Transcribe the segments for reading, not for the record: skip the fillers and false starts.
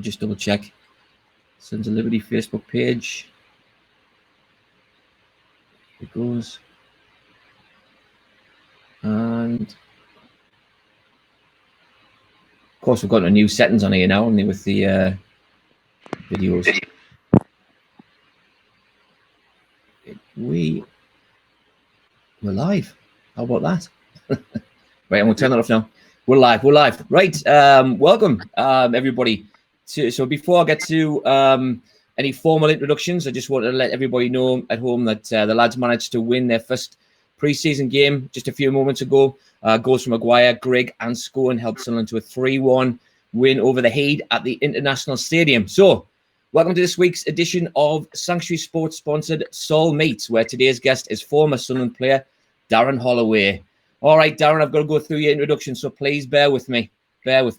Just double check. Sons of Liberty Facebook page. It goes. And of course, we've got a new settings on here now, only with the videos. We're live. How about that? Right, and we'll turn that off now. We're live. Right, welcome everybody. So before I get to any formal introductions, I just wanted to let everybody know at home that the lads managed to win their first pre-season game just a few moments ago. Goals from Maguire, Grigg and Scone helped Sunderland to a 3-1 win over the Heed at the International Stadium. So, welcome to this week's edition of Sanctuary Sports sponsored Sol Meets, where today's guest is former Sunderland player Darren Holloway. All right, Darren, I've got to go through your introduction, so please bear with me. All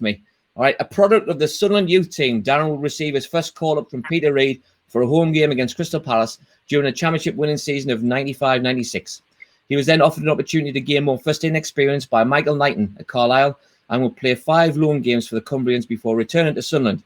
right, a product of the Sunderland youth team, Darren will receive his first call-up from Peter Reid for a home game against Crystal Palace during a championship winning season of 95-96. He was then offered an opportunity to gain more first-in experience by Michael Knighton at Carlisle and would play 5 loan games for the Cumbrians before returning to Sunderland.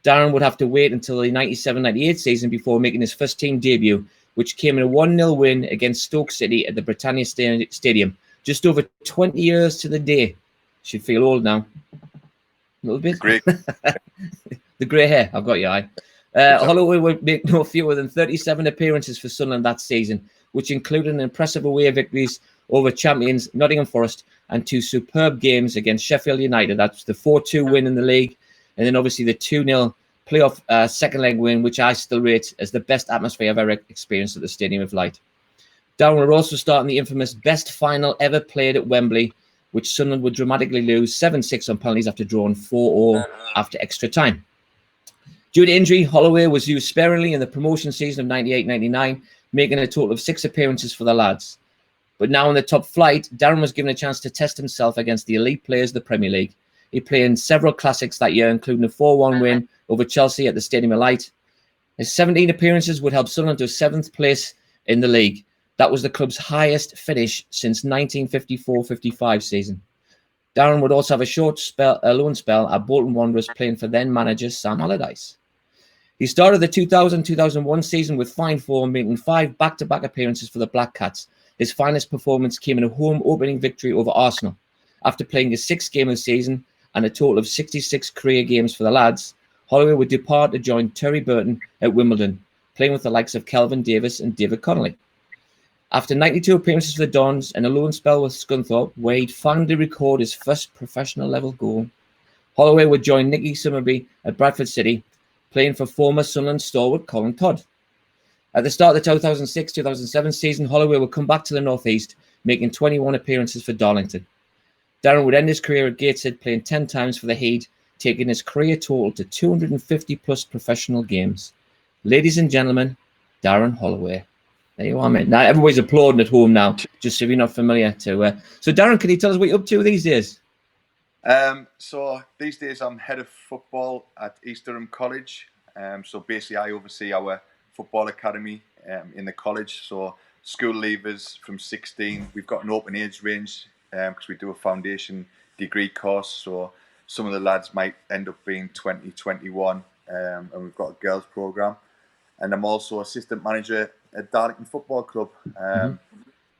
Darren would have to wait until the 97-98 season before making his first team debut, which came in a 1-0 win against Stoke City at the Britannia Stadium, just over 20 years to the day. Should feel old now. A little bit. Great. The grey hair, I've got your eye. Holloway would make no fewer than 37 appearances for Sunderland that season, which included an impressive away victories over champions Nottingham Forest and 2 superb games against Sheffield United. That's the 4-2 win in the league, and then obviously the 2-0 playoff second leg win, which I still rate as the best atmosphere I've ever experienced at the Stadium of Light. Darren will also start in the infamous best final ever played at Wembley, which Sunderland would dramatically lose 7-6 on penalties after drawing 4-0 after extra time. Due to injury, Holloway was used sparingly in the promotion season of 98-99, making a total of 6 appearances for the lads. But now in the top flight, Darren was given a chance to test himself against the elite players of the Premier League. He played in several classics that year, including a 4-1 win over Chelsea at the Stadium of Light. His 17 appearances would help Sunderland to 7th place in the league. That was the club's highest finish since 1954-55 season. Darren would also have a loan spell at Bolton Wanderers, playing for then manager Sam Allardyce. He started the 2000-2001 season with fine form, making 5 back-to-back appearances for the Black Cats. His finest performance came in a home opening victory over Arsenal. After playing his 6th game of the season and a total of 66 career games for the lads, Holloway would depart to join Terry Burton at Wimbledon, playing with the likes of Kelvin Davis and David Connolly. After 92 appearances for the Dons and a loan spell with Scunthorpe, where he'd finally record his first professional level goal, Holloway would join Nicky Summerby at Bradford City, playing for former Sunderland stalwart Colin Todd. At the start of the 2006-2007 season, Holloway would come back to the North East, making 21 appearances for Darlington. Darren would end his career at Gateshead, playing 10 times for the Heed, taking his career total to 250-plus professional games. Ladies and gentlemen, Darren Holloway. There you are, mate. Now everybody's applauding at home now, just so you're not familiar. So Darren, can you tell us what you're up to these days? So these days I'm head of football at East Durham College. So basically I oversee our football academy in the college. So school leavers from 16. We've got an open age range because we do a foundation degree course. So some of the lads might end up being 20, 21, and we've got a girls program. And I'm also assistant manager at Darlington Football Club,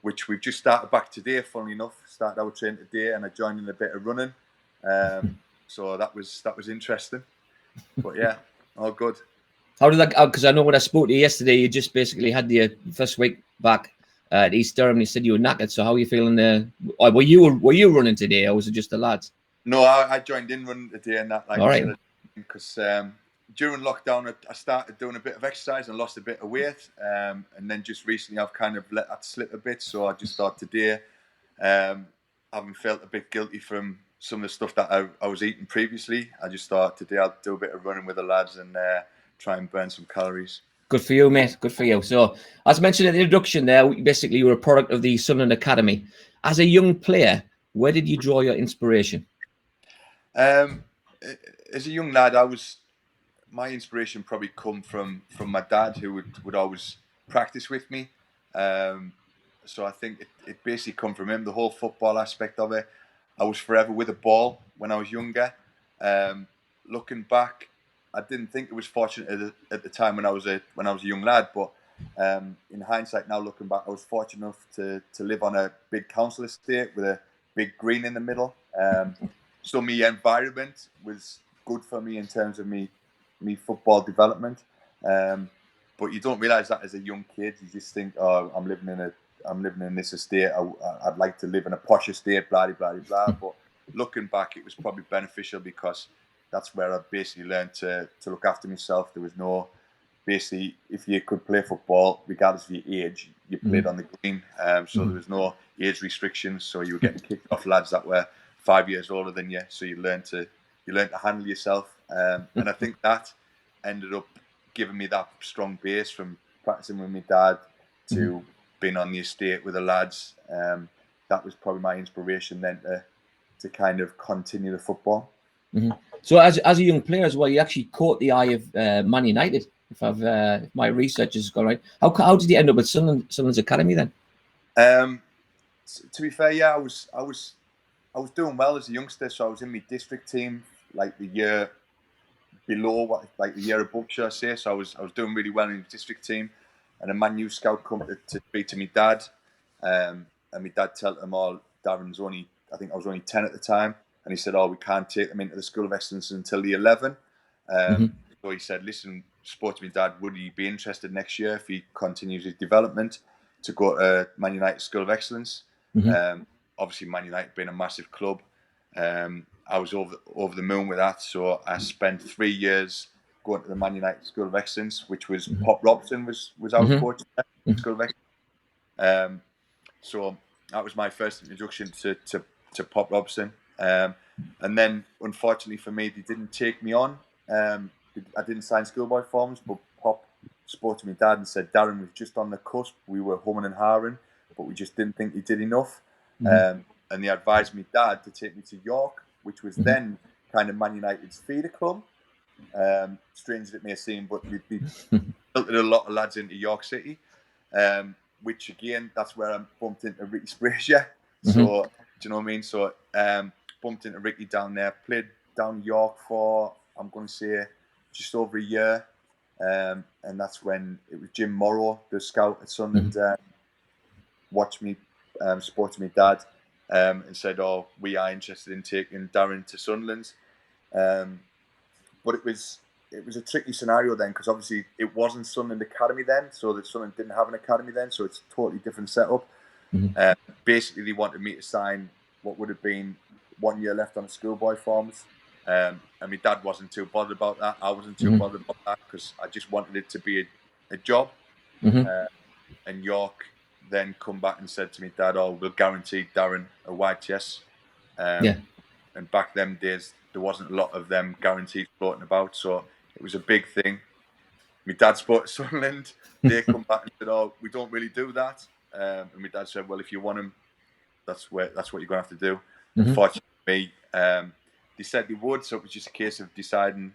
which we've just started back today, funnily enough. Started our training today and I joined in a bit of running. So that was interesting. But yeah, all good. How did that go? Because I know when I spoke to you yesterday, you just basically had your first week back at East Durham and you said you were knackered. So how are you feeling there? Were you running today or was it just the lads? No, I joined in running today and that. All right. Because during lockdown, I started doing a bit of exercise and lost a bit of weight. And then just recently, I've kind of let that slip a bit. So I just thought today, having felt a bit guilty from some of the stuff that I was eating previously, I just thought today I'll do a bit of running with the lads and try and burn some calories. Good for you, mate. Good for you. So, as mentioned in the introduction there, basically you were a product of the Sunderland Academy. As a young player, where did you draw your inspiration? As a young lad, my inspiration probably come from my dad, who would always practice with me. So I think it basically come from him, the whole football aspect of it. I was forever with a ball when I was younger. Looking back, I didn't think it was fortunate at the time when I was a young lad, but in hindsight now looking back, I was fortunate enough to live on a big council estate with a big green in the middle. So my environment was good for me in terms of me football development. But you don't realise that as a young kid. You just think, oh, I'm living in this estate. I'd like to live in a posh estate, blah blah blah blah. But looking back, it was probably beneficial because that's where I basically learned to look after myself. There was no, basically, if you could play football, regardless of your age, you played on the green. So there was no age restrictions. So you were getting kicked off lads that were 5 years older than you. So you learned to handle yourself. And I think that ended up giving me that strong base from practicing with my dad to being on the estate with the lads. That was probably my inspiration then to kind of continue the football. So as a young player as well, you actually caught the eye of Man United. If my research has gone right, how did you end up at Sunderland's academy then? To be fair, yeah, I was doing well as a youngster, so I was in my district team like the year below, the year above, should I say? So I was doing really well in the district team, and a Man U scout come to speak to my dad, and my dad told him, "Oh, Darren's only, I think I was only 10 at the time," and he said, "Oh, we can't take them into the School of Excellence until the 11." So he said, "Listen, spoke to my dad, would he be interested next year if he continues his development to go to Man United School of Excellence?" Obviously, Man United being a massive club, I was over the moon with that. So I spent 3 years going to the Man United School of Excellence, which was Pop Robson was our coach at the School of Excellence. So that was my first introduction to Pop Robson. And then, unfortunately for me, they didn't take me on. I didn't sign schoolboy forms, but Pop spoke to my dad and said, "Darren was just on the cusp. We were humming and hawing, but we just didn't think he did enough." And they advised me dad to take me to York, which was then kind of Man United's feeder club. Strange as it may seem, but we filtered a lot of lads into York City, which again, that's where I bumped into Ricky Sprazier. So, do you know what I mean? So, bumped into Ricky down there, played down York for, I'm going to say, just over a year. And that's when it was Jim Morrow, the scout at Sunderland, watched me, spoke to my dad, and said, "Oh, we are interested in taking Darren to Sunderland." But it was a tricky scenario then, because obviously it wasn't Sunderland Academy then, so that Sunderland didn't have an academy then, so it's a totally different setup. Basically, they wanted me to sign what would have been 1 year left on schoolboy forms, and my dad wasn't too bothered about that. I wasn't too bothered about that because I just wanted it to be a job. And York then come back and said to me, "Dad, oh, we'll guarantee Darren a YTS." And back them days, there wasn't a lot of them guaranteed floating about, so it was a big thing. My dad spoke to Sunderland. They come back and said, "Oh, we don't really do that." And my dad said, "Well, if you want him, that's what you're going to have to do." Unfortunately, they said they would, so it was just a case of deciding.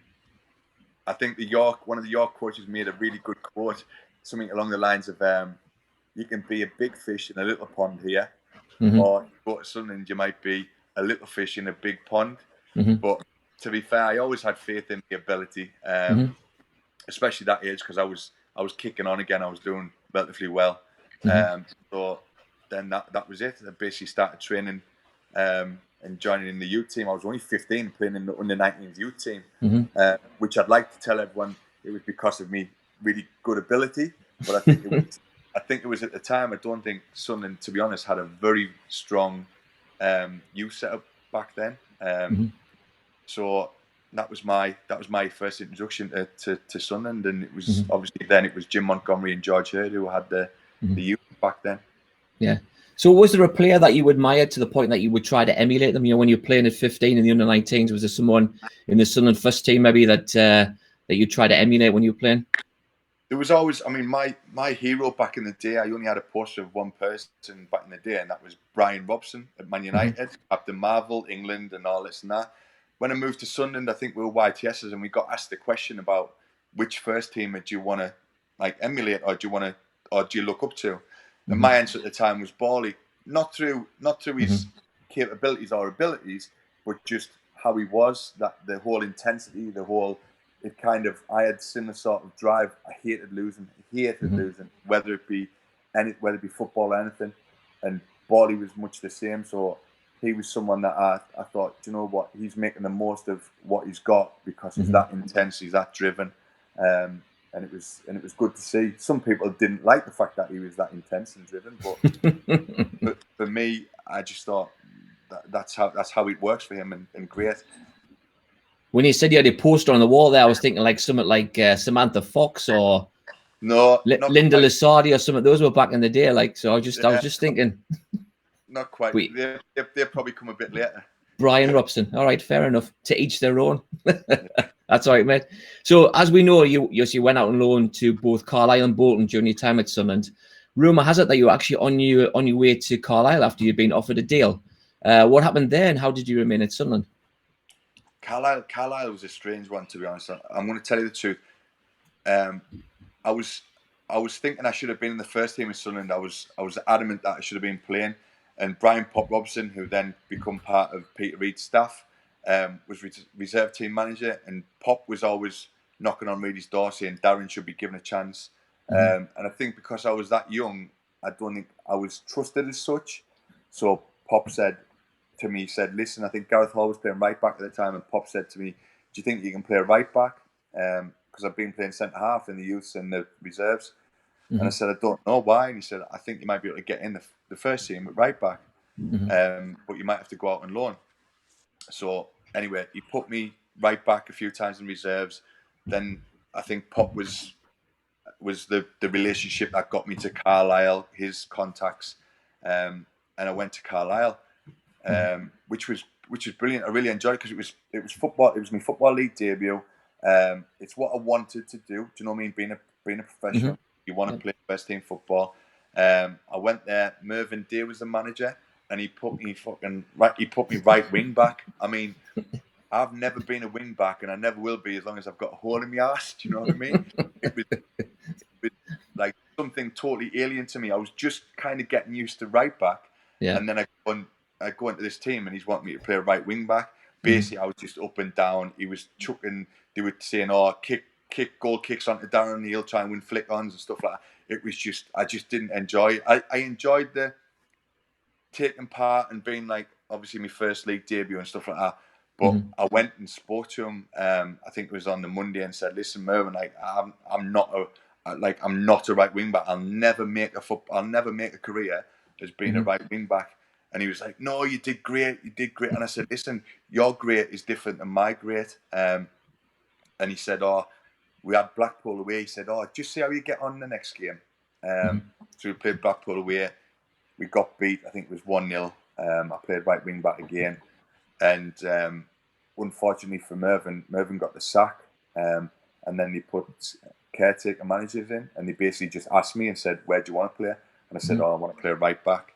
I think one of the York coaches made a really good quote, something along the lines of, "You can be a big fish in a little pond here, or you go to Sunderland, you might be a little fish in a big pond." But to be fair, I always had faith in the ability, especially that age, because I was kicking on again. I was doing relatively well. So then that was it. I basically started training and joining in the youth team. I was only 15, playing in the under-19s youth team, which I'd like to tell everyone it was because of me really good ability. But I think it was at the time. I don't think Sunderland, to be honest, had a very strong youth setup back then. So that was my first introduction to Sunderland, and it was obviously then it was Jim Montgomery and George Hurd who had the youth back then. Yeah. So was there a player that you admired to the point that you would try to emulate them? You know, when you're playing at 15 in the under-19s, was there someone in the Sunderland first team maybe that you tried to emulate when you were playing? There was always, I mean, my hero back in the day, I only had a poster of one person back in the day, and that was Brian Robson at Man United, Captain Marvel, England, and all this and that. When I moved to Sunderland, I think we were YTSs, and we got asked the question about which first teamer do you want to like emulate, or do you look up to? And my answer at the time was Bally, not through his capabilities or abilities, but just how he was, that the whole intensity, the whole I had similar sort of drive. I hated losing, whether it be football or anything. And Borley was much the same. So he was someone that I thought, do you know what, he's making the most of what he's got because he's that intense, he's that driven. And it was good to see. Some people didn't like the fact that he was that intense and driven, but for me, I just thought that's how it works for him, and great. When you said you had a poster on the wall there, I was thinking like something like Samantha Fox or Linda Lusardi or something. Those were back in the day, like. So I was just thinking. Not quite. They'll probably come a bit later. Brian Robson. All right, fair enough. To each their own. That's all right, mate. So as we know, you went out on loan to both Carlisle and Bolton during your time at Sunderland. Rumour has it that you were actually on your way to Carlisle after you'd been offered a deal. What happened there, and how did you remain at Sunderland? Carlisle was a strange one, to be honest. I'm going to tell you the truth. I was thinking I should have been in the first team with Sunderland. I was adamant that I should have been playing. And Brian Pop Robson, who then become part of Peter Reid's staff, was reserve team manager. And Pop was always knocking on Reid's door saying Darren should be given a chance. And I think because I was that young, I don't think I was trusted as such. So Pop said to me, listen, I think Gareth Hall was playing right back at the time, and Pop said to me, do you think you can play right back? Because I've been playing centre half in the youths and the reserves. And I said, I don't know why. And he said, I think you might be able to get in the first team at right back, but you might have to go out on loan. So anyway, he put me right back a few times in reserves. Then I think Pop was the relationship that got me to Carlisle, his contacts, and I went to Carlisle, which was brilliant. I really enjoyed it because it was football. It was my football league debut. It's what I wanted to do. Do you know what I mean? Being a professional. You want to play first team football. I went there. Mervyn Day was the manager, and he put me right wing back. I mean, I've never been a wing back, and I never will be as long as I've got a hole in my arse. Do you know what I mean? It was like something totally alien to me. I was just kind of getting used to right back, and then I go into this team, and he's wanting me to play a right wing back. Basically, I was just up and down. He was chucking. They were saying, "Oh, kick goal kicks onto Darren, and he'll try and win flick-ons and stuff like that." It was just, I just didn't enjoy it. I enjoyed the taking part and being like, obviously my first league debut and stuff like that. But I went and spoke to him. I think it was on the Monday, and said, "Listen, Mervyn, like I'm not a right wing back. I'll never make a career as being a right wing back." And he was like, "No, you did great. And I said, "Listen, your great is different than my great." And he said, "Oh, we had Blackpool away." He said, "Oh, just see how you get on the next game." So we played Blackpool away. We got beat. I think it was 1-0. I played right wing back again. And unfortunately for Mervyn got the sack. And then they put caretaker managers in. And they basically just asked me and said, "Where do you want to play?" And I said, "Oh, I want to play right back."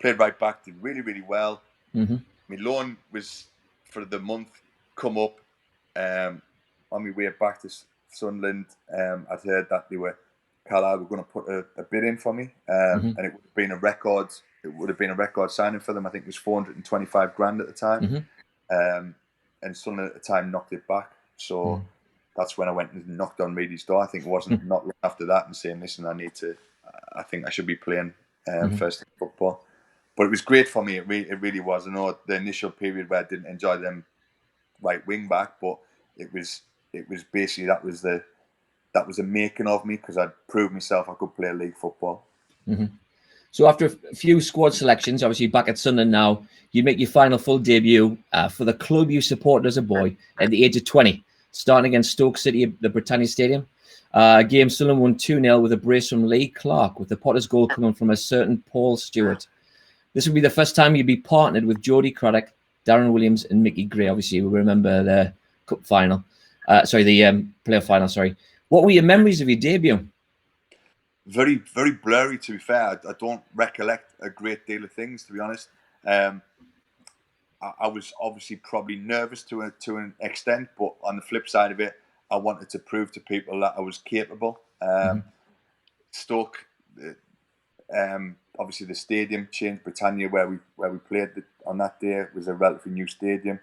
Played right back, did really, really well. My loan was for the month come up. On my way back to Sunderland, I'd heard that Carlisle were going to put a bid in for me, and it would have been a record. It would have been a record signing for them. I think it was 425 grand at the time, and Sunderland at the time knocked it back. So that's when I went and knocked on Reid's door. I think it wasn't not long after that, and saying, "Listen, I think I should be playing first team football." But it was great for me. It really was. I know the initial period where I didn't enjoy them right wing back, but it was basically that was the making of me, because I'd proved myself I could play league football. So after a few squad selections, obviously back at Sunderland now, you make your final full debut for the club you supported as a boy at the age of 20, starting against Stoke City at the Britannia Stadium. A game Sunderland won 2-0 with a brace from Lee Clark, with the Potters goal coming from a certain Paul Stewart. This would be the first time you'd be partnered with Jody Craddock, Darren Williams and Mickey Gray. Obviously, we remember the cup final. The playoff final, sorry. What were your memories of your debut? Very, very blurry, to be fair. I don't recollect a great deal of things, to be honest. I was obviously probably nervous to an extent, but on the flip side of it, I wanted to prove to people that I was capable. Stoke, obviously the stadium changed. Britannia, where we played on that day, was a relatively new stadium.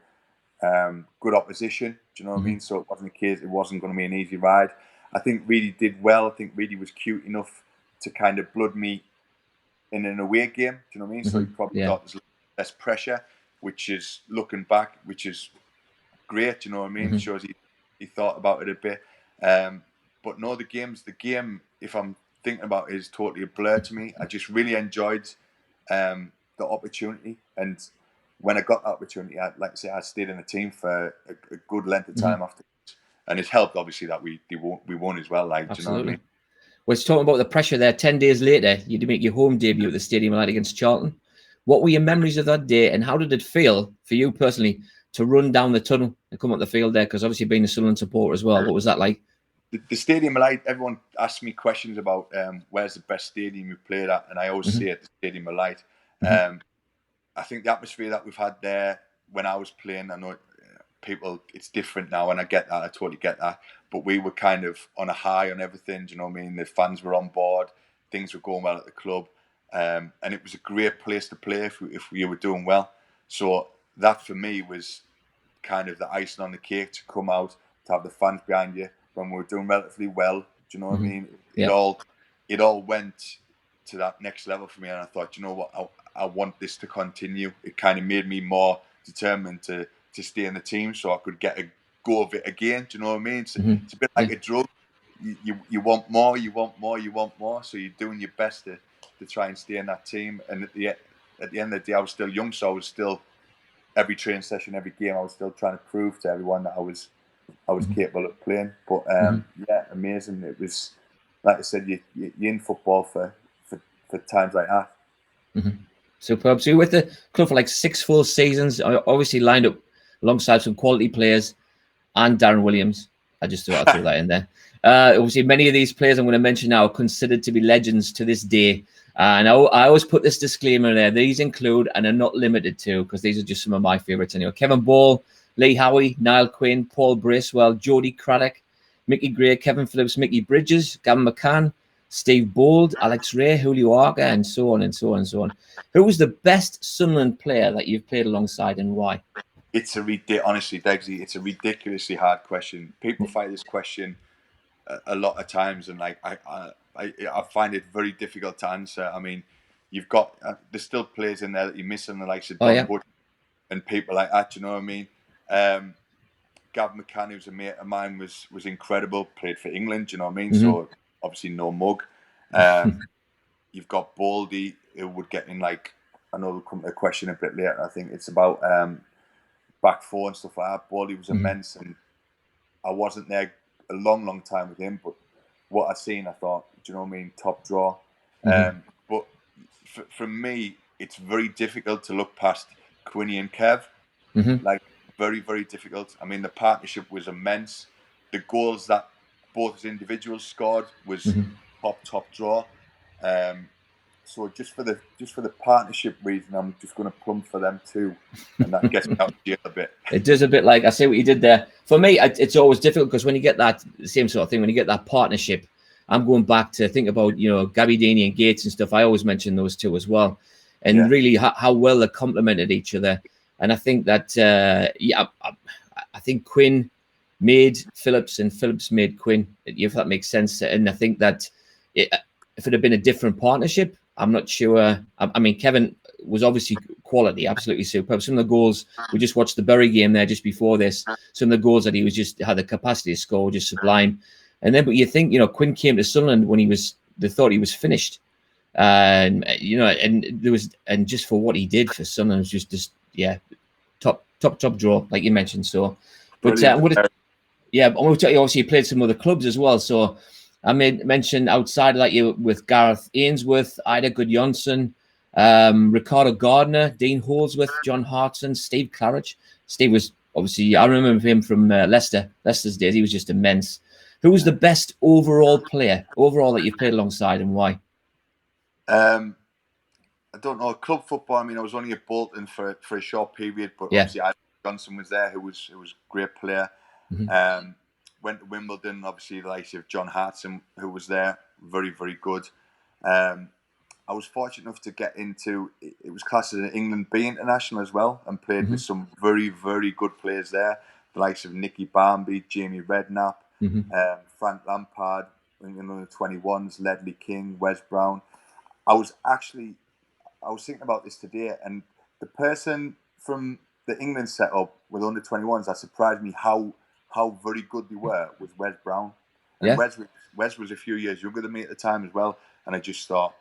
Good opposition. Do you know what I mean? So it wasn't a case, it wasn't going to be an easy ride. I think Reedy did well. I think Reedy was cute enough to kind of blood me in an away game. Do you know what I mean? So he probably thought there's less pressure, which is, looking back, which is great. Do you know what I mean? Shows he thought about it a bit. But no, the game, if I'm thinking about it, is totally a blur to me. I just really enjoyed the opportunity, and when I got the opportunity, like I say, I stayed in the team for a good length of time after, and it helped obviously that we won as well. Like, do you know what I mean? We're talking about the pressure there. 10 days later, you had to make your home debut at the Stadium of Light against Charlton. What were your memories of that day, and how did it feel for you personally to run down the tunnel and come up the field there? Because obviously being a Sunderland supporter as well, what was that like? The Stadium of Light, everyone asks me questions about where's the best stadium you played at, and I always say at the Stadium of Light. I think the atmosphere that we've had there when I was playing, I know people, it's different now, and I get that, I totally get that, but we were kind of on a high on everything, do you know what I mean? The fans were on board, things were going well at the club, and it was a great place to play if we were doing well. So that for me was kind of the icing on the cake, to come out, to have the fans behind you when we were doing relatively well. Do you know what I mean? It all went to that next level for me, and I thought, you know what, I want this to continue. It kind of made me more determined to stay in the team, so I could get a go of it again. Do you know what I mean? It's a bit like a drug. You want more, you want more, you want more. So you're doing your best to try and stay in that team. And at the end of the day, I was still young, so I was still, every training session, every game, I was still trying to prove to everyone that I was capable of playing. But yeah, amazing. It was, like I said, you're in football for times like that. Superb. So you were with the club for like 6 full seasons, obviously lined up alongside some quality players and Darren Williams. I just thought I'd throw that in there. Obviously, many of these players I'm going to mention now are considered to be legends to this day. And I always put this disclaimer there. These include, and are not limited to, because these are just some of my favourites anyway, Kevin Ball, Lee Howie, Niall Quinn, Paul Bracewell, Jody Craddock, Mickey Gray, Kevin Phillips, Mickey Bridges, Gavin McCann, Steve Bold, Alex Ray, Julio Arca, and so on and so on and so on. Who was the best Sunderland player that you've played alongside, and why? It's honestly, Degsy, it's a ridiculously hard question. People fight this question a lot of times, and like I find it very difficult to answer. I mean, you've got there's still players in there that you're missing, the likes of Don Wood and people like that. You know what I mean? Gavin McCann, who's a mate of mine, was incredible. Played for England. You know what I mean? So obviously no mug. You've got Baldy, who would get in, like, I know we'll come to a question a bit later. I think it's about back four and stuff like that. Baldy was immense, and I wasn't there a long time with him, but what I seen, I thought, do you know what I mean? Top draw. But for me, it's very difficult to look past Quinny and Kev. Like, very, very difficult. I mean, the partnership was immense. The goals that both as individuals scored was top draw. So just for the partnership reason, I'm just going to plumb for them too, and that gets me out of jail a bit. It does a bit like, I see what you did there. For me, it's always difficult, because when you get that same sort of thing, when you get that partnership, I'm going back to think about, you know, Gabby Deeney and Gates and stuff. I always mention those two as well, and really how well they complemented each other. And I think that I think Quinn made Phillips and Phillips made Quinn, if that makes sense. And I think that if it had been a different partnership, I'm not sure. I mean, Kevin was obviously quality, absolutely superb. Some of the goals, we just watched the Bury game there just before this. Some of the goals that he was just had the capacity to score, just sublime. And then, but you think, you know, Quinn came to Sunderland when they thought he was finished, and you know, and there was, and just for what he did for Sunderland was just top draw, like you mentioned. So, but obviously he played some other clubs as well. So I mentioned outside, like you, with Gareth Ainsworth, Ida Gudjonsson, Ricardo Gardner, Dean Holdsworth, John Hartson, Steve Claridge. Steve was obviously, I remember him from Leicester's days. He was just immense. Who was the best overall player that you've played alongside, and why? I don't know. Club football, I mean, I was only at Bolton for a short period, but obviously Ida Johnson was there, who was a great player. Went to Wimbledon, obviously the likes of John Hartson, who was there, very, very good. I was fortunate enough to get into, it was classed as an England B international as well, and played with some very, very good players there. the likes of Nicky Barmby, Jamie Redknapp, Mm-hmm. Frank Lampard, in the 21s, Ledley King, Wes Brown. I was thinking about this today, and the person from the England setup with under 21s that surprised me how very good they were was Wes Brown. And Yeah. Wes was a few years younger than me at the time as well, and I just thought,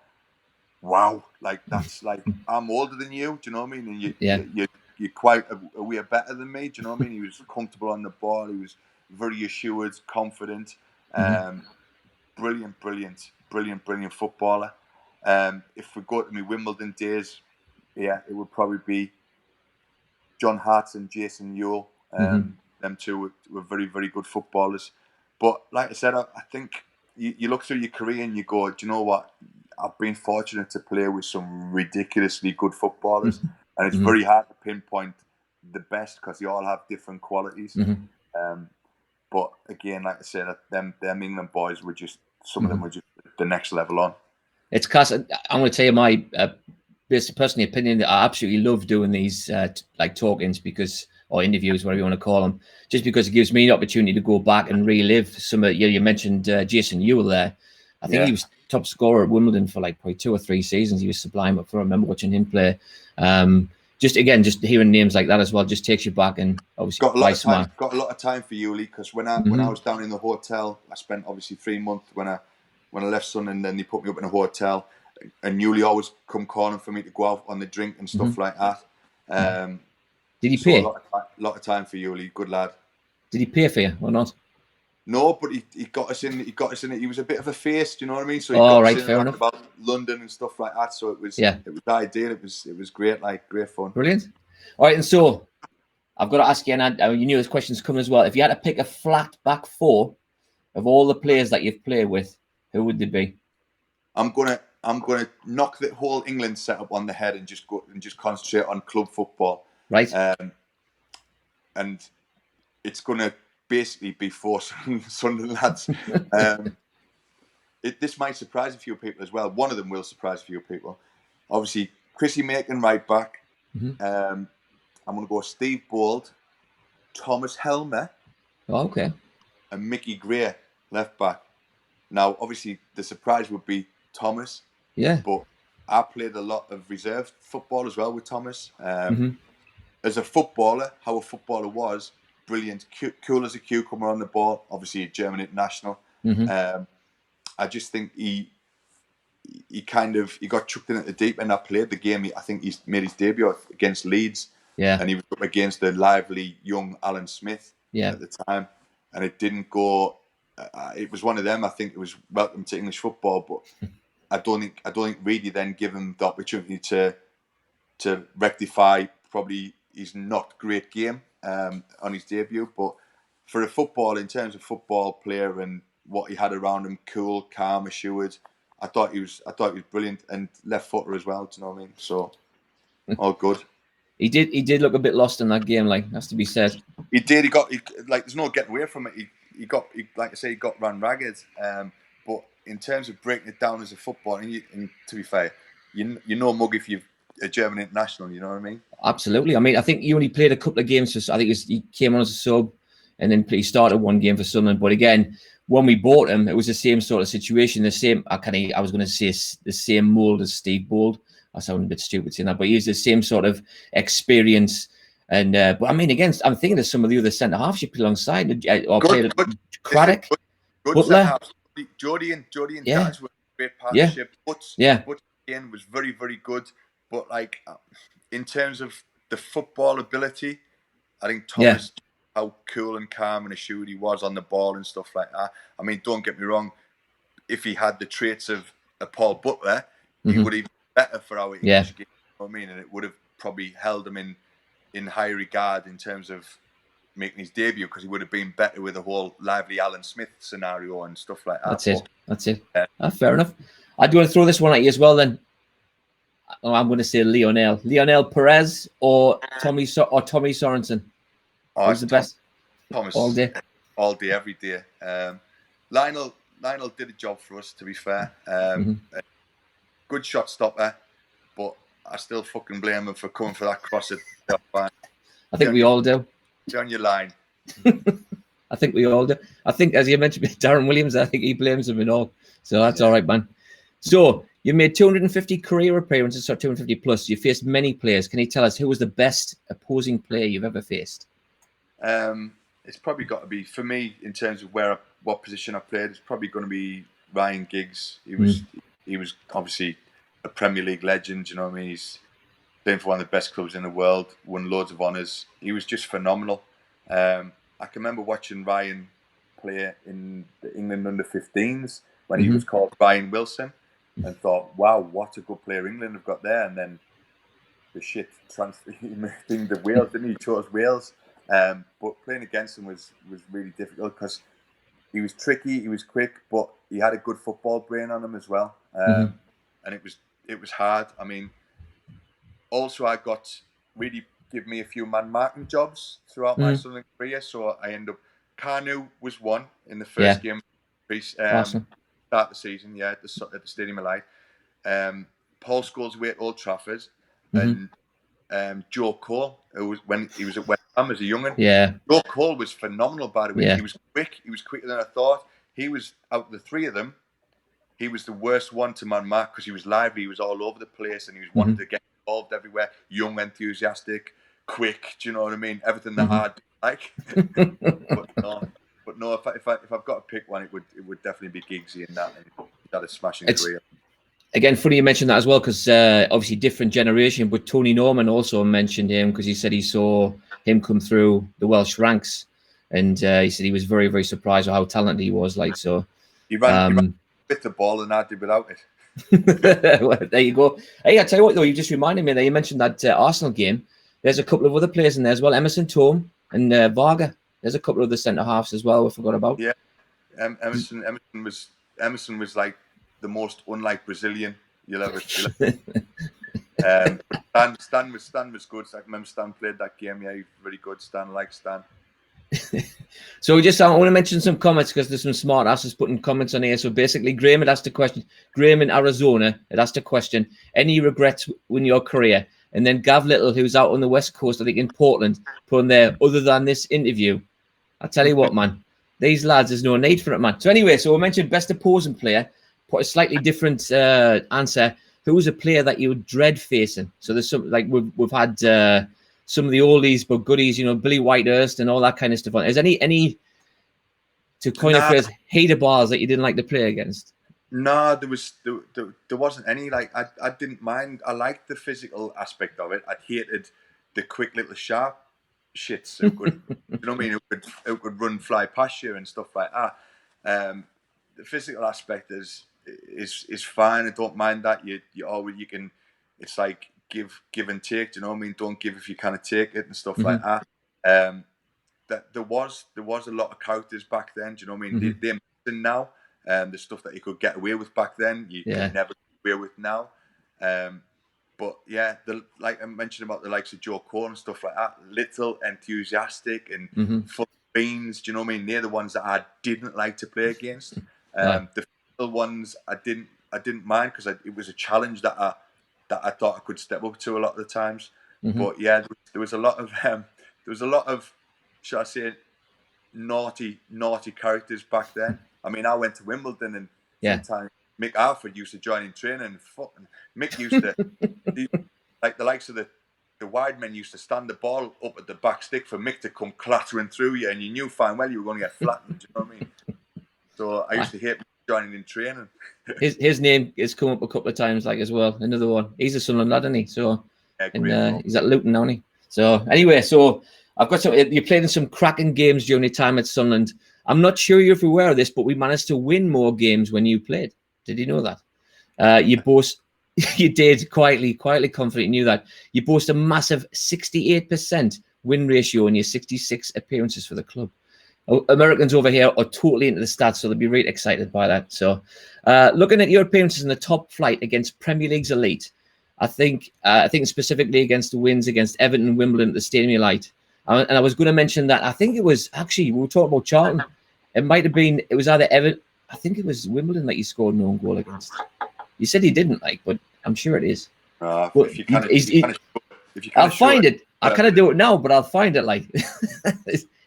wow, like that's like I'm older than you. Do you know what I mean? And you're quite a way better than me. Do you know what I mean? He was comfortable on the ball. He was very assured, confident. Brilliant footballer. If we go to my Wimbledon days, yeah, it would probably be John Hart and Jason Ewell. Them two were very, very good footballers. But like I said, I think you look through your career and you go, do you know what? I've been fortunate to play with some ridiculously good footballers, and it's very hard to pinpoint the best because they all have different qualities. But again, like I said, them England boys were just, some of them were just the next level on. It's class. I'm going to tell you my personal opinion. That I absolutely love doing these like talk-ins or interviews, whatever you want to call them, just because it gives me an opportunity to go back and relive some of. You mentioned Jason Ewell there. I think he was top scorer at Wimbledon for like probably 2 or 3 seasons. He was sublime. I remember watching him play. Just hearing names like that as well just takes you back, and obviously got a lot of time for Ewell, because when I was down in the hotel, I spent obviously 3 months when I left Sunderland, and then they put me up in a hotel, and Ewell always come calling for me to go out on the drink and stuff like that. Did he pay? A lot of time for Ewell. Good lad. Did he pay for you or not? No, but he got us in. He was a bit of a face. Do you know what I mean? So he got us in about London and stuff like that. So it was ideal. It was great, like great fun. Brilliant. All right, and so I've got to ask you, and you knew this question's coming as well. If you had to pick a flat back four of all the players that you've played with, who would they be? I'm gonna knock the whole England setup on the head and just concentrate on club football. Right. And it's gonna basically be 4 Sunderland lads. This might surprise a few people as well. One of them will surprise a few people. Obviously, Chrissy Macon right back. I'm going to go Steve Bold, Thomas Helmer, okay, and Mickey Gray left back. Now, obviously, the surprise would be Thomas. Yeah. But I played a lot of reserve football as well with Thomas. As a footballer, how a footballer was, brilliant, cool as a cucumber on the ball. Obviously, a German international. I just think he got chucked in at the deep end. I played the game. I think he made his debut against Leeds. Yeah. And he was up against the lively young Alan Smith at the time. And it didn't go. It was one of them. I think it was welcome to English football, but I don't think really then give him the opportunity to rectify probably his not great game on his debut. But for a football, in terms of football player and what he had around him, cool, calm, assured, I thought he was brilliant, and left footer as well. Do you know what I mean? So all good. He did look a bit lost in that game, like, has to be said. He did. There's no getting away from it. He got like I say, he got ran ragged. But in terms of breaking it down as a footballer, and to be fair, you're no mug if you're a German international. You know what I mean? Absolutely. I mean, I think he only played a couple of games. I think he came on as a sub, and then he started one game for Sunderland. But again, when we bought him, it was the same sort of situation. The same. I was going to say the same mold as Steve Bold. I sound a bit stupid saying that, but he's the same sort of experience. And but I mean, again, I'm thinking of some of the other centre halves you played alongside. Or played Craddock, Butler, Jody and Daz were a great partnership. Butch again was very, very good. But like in terms of the football ability, I think Thomas, how cool and calm and assured he was on the ball and stuff like that. I mean, don't get me wrong. If he had the traits of a Paul Butler, he would have been better for our English game. You know what I mean? And it would have probably held him in high regard in terms of making his debut, because he would have been better with the whole lively Alan Smith scenario and stuff like that. That's it. Fair enough. I do want to throw this one at you as well then. I'm going to say Lionel Perez or Tommy Sorensen. Who's the best? Thomas. All day, every day. Lionel did a job for us, to be fair. Good shot stopper, but I still fucking blame him for coming for that cross at the line. I think we all do. Stay on your line. I think we all do. I think, as you mentioned, Darren Williams, I think he blames him and all. So that's all right, man. So you made 250 career appearances, or 250 plus. You faced many players. Can you tell us who was the best opposing player you've ever faced? It's probably got to be, for me, in terms of what position I played, it's probably going to be Ryan Giggs. He was obviously a Premier League legend. You know what I mean? He's playing for one of the best clubs in the world, won loads of honours. He was just phenomenal. I can remember watching Ryan play in the England under-15s when he was called Ryan Wilson, and thought, wow, what a good player England have got there. And then the shit thing to Wales, didn't he? He chose Wales. But playing against him was really difficult because he was tricky, he was quick, but he had a good football brain on him as well. And it was hard. I mean, also I got really give me a few man marking jobs throughout my Sunderland career. So I end up, Kanu was one in the first game, Awesome. start the season, at the Stadium of Light. Paul Scholes away at Old Trafford, and Joe Cole, who was when he was at West Ham as a young'un. Yeah. Joe Cole was phenomenal, by the way. Yeah. He was quick. He was quicker than I thought. He was, out of the three of them, he was the worst one to man mark because he was lively. He was all over the place and he was wanting to get involved everywhere. Young, enthusiastic, quick. Do you know what I mean? Everything that I'd like. but no. If I've got to pick one, it would definitely be Giggsy in that. And he had a smashing career. Again, funny you mentioned that as well, because obviously different generation, but Tony Norman also mentioned him because he said he saw him come through the Welsh ranks, and he said he was very, very surprised at how talented he was. Like, so he ran with the ball and I did without it. Well, there you go. Hey, I tell you what though, you just reminded me that you mentioned that Arsenal game. There's a couple of other players in there as well, Emerson Thome and Varga. There's a couple of the centre halves as well. We forgot about. Yeah, Emerson was like the most unlike Brazilian you'll ever. Stan was good. I remember Stan played that game. Yeah, he's very good. Stan likes Stan. So I want to mention some comments because there's some smart asses putting comments on here. So basically, Graham had asked a question. Graham in Arizona had asked a question. Any regrets in your career? And then Gav Little, who's out on the West Coast, I think in Portland, put on there, other than this interview. I tell you what, man, these lads, there's no need for it, man. So anyway, so we mentioned best opposing player. Put a slightly different answer. Who was a player that you would dread facing? So there's some, like we've had some of the oldies but goodies, you know, Billy Whitehurst and all that kind of stuff. Is any to coin a phrase, hater bars that you didn't like to play against? No, there wasn't any. Like I didn't mind. I liked the physical aspect of it. I hated the quick little sharp shits who could, you know what I mean, who could run, fly past you and stuff like that. The physical aspect is fine. I don't mind that. You can. It's like give and take. Do you know what I mean? Don't give if you kind of take it and stuff like that. That there was a lot of characters back then. Do you know what I mean? They're missing now. The stuff that you could get away with back then, you can never get away with now. But yeah, like I mentioned about the likes of Joe Cole and stuff like that, little, enthusiastic and full of beans. Do you know what I mean? They're the ones that I didn't like to play against. The little ones I didn't mind because it was a challenge that I thought I could step up to a lot of the times. But yeah, there was a lot of shall I say naughty characters back then. I mean, I went to Wimbledon and sometimes Mick Alford used to join in training and fucking Mick used to like the likes of the wide men used to stand the ball up at the back stick for Mick to come clattering through you, and you knew fine well you were going to get flattened. Do you know what I mean? So I used to hate joining in training. His name has come up a couple of times, like as well. Another one. He's a Sunderland lad, isn't he? So he's at Luton, isn't he? So anyway, so I've got some. You played in some cracking games during your time at Sunderland. I'm not sure if you're aware of this, but we managed to win more games when you played. Did you know that? You did quietly, confident. You knew that. You boast a massive 68% win ratio in your 66 appearances for the club. Americans over here are totally into the stats, so they'll be really excited by that. So, looking at your appearances in the top flight against Premier League's elite, I think specifically against the wins against Everton and Wimbledon at the Stadium of Light. And I was going to mention that I think it was actually, we were talking about Charlton. It might have been, it was either Everton, I think it was Wimbledon that you scored no goal against. You said he didn't, but I'm sure it is. If you I'll find it. I kind of do it now, but I'll find it.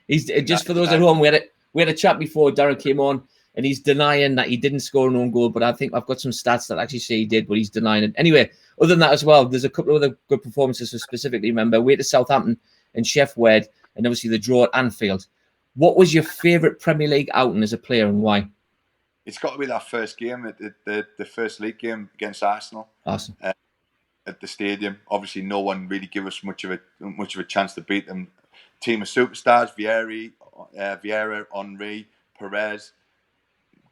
He's just for those at home. We had a chat before Darren came on, and he's denying that he didn't score an own goal. But I think I've got some stats that actually say he did, but he's denying it. Anyway, other than that as well, there's a couple of other good performances to specifically remember. Away to Southampton and Sheff Wed, and obviously the draw at Anfield. What was your favourite Premier League outing as a player, and why? It's got to be that first game, the first league game against Arsenal. Awesome. At the stadium. Obviously, no one really gave us much of a chance to beat them. Team of superstars: Vieira, Henry, Perez.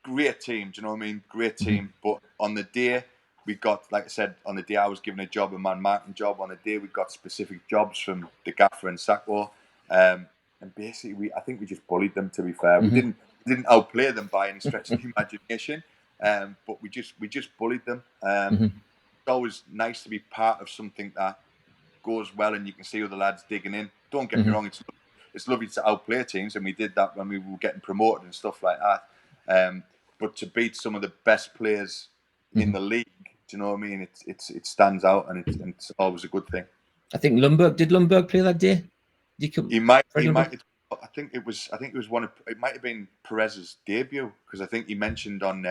Great team. Do you know what I mean? Great team. But on the day we got, like I said, on the day I was given a job, a man marking job. On the day we got specific jobs from the gaffer and Sakwa. And basically, I think we just bullied them. To be fair, we didn't outplay them by any stretch of the imagination, but we just bullied them. It's always nice to be part of something that goes well, and you can see other lads digging in. Don't get me wrong; it's lovely to outplay teams, and we did that when we were getting promoted and stuff like that. But to beat some of the best players in the league, do you know what I mean? It stands out, and it's always a good thing. I think Lundberg play that day? He might. I think it was it might have been Perez's debut, because I think he mentioned on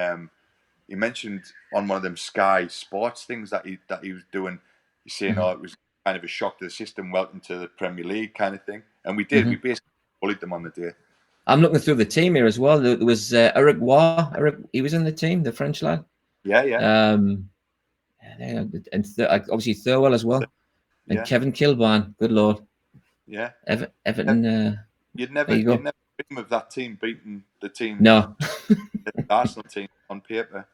one of them Sky Sports things that he was doing. He's saying, it was kind of a shock to the system, welcome to the Premier League kind of thing. And we did. We basically bullied them on the day. I'm looking through the team here as well. There was Eric Waugh. He was in the team, the French lad. Yeah. And obviously Thirlwell as well. And Kevin Kilburn. Good Lord. Yeah. Everton. You'd never dream of that team beating the team. No. The Arsenal team on paper.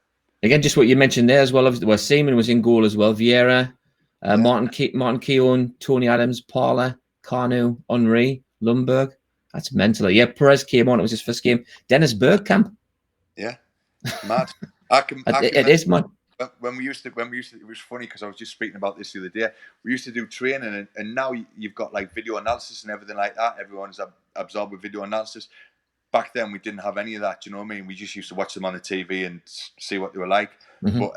Again, just what you mentioned there as well. Well, Seaman was in goal as well. Vieira, Martin Keown, Tony Adams, Parler, Carnu, Henry, Lundberg. That's mental. Yeah, Perez came on. It was his first game. Dennis Bergkamp. Yeah, mad. It is mad. When we used to, it was funny because I was just speaking about this the other day. We used to do training, and now you've got like video analysis and everything like that. Everyone's absorbed with video analysis. Back then, we didn't have any of that. Do you know what I mean? We just used to watch them on the TV and see what they were like. But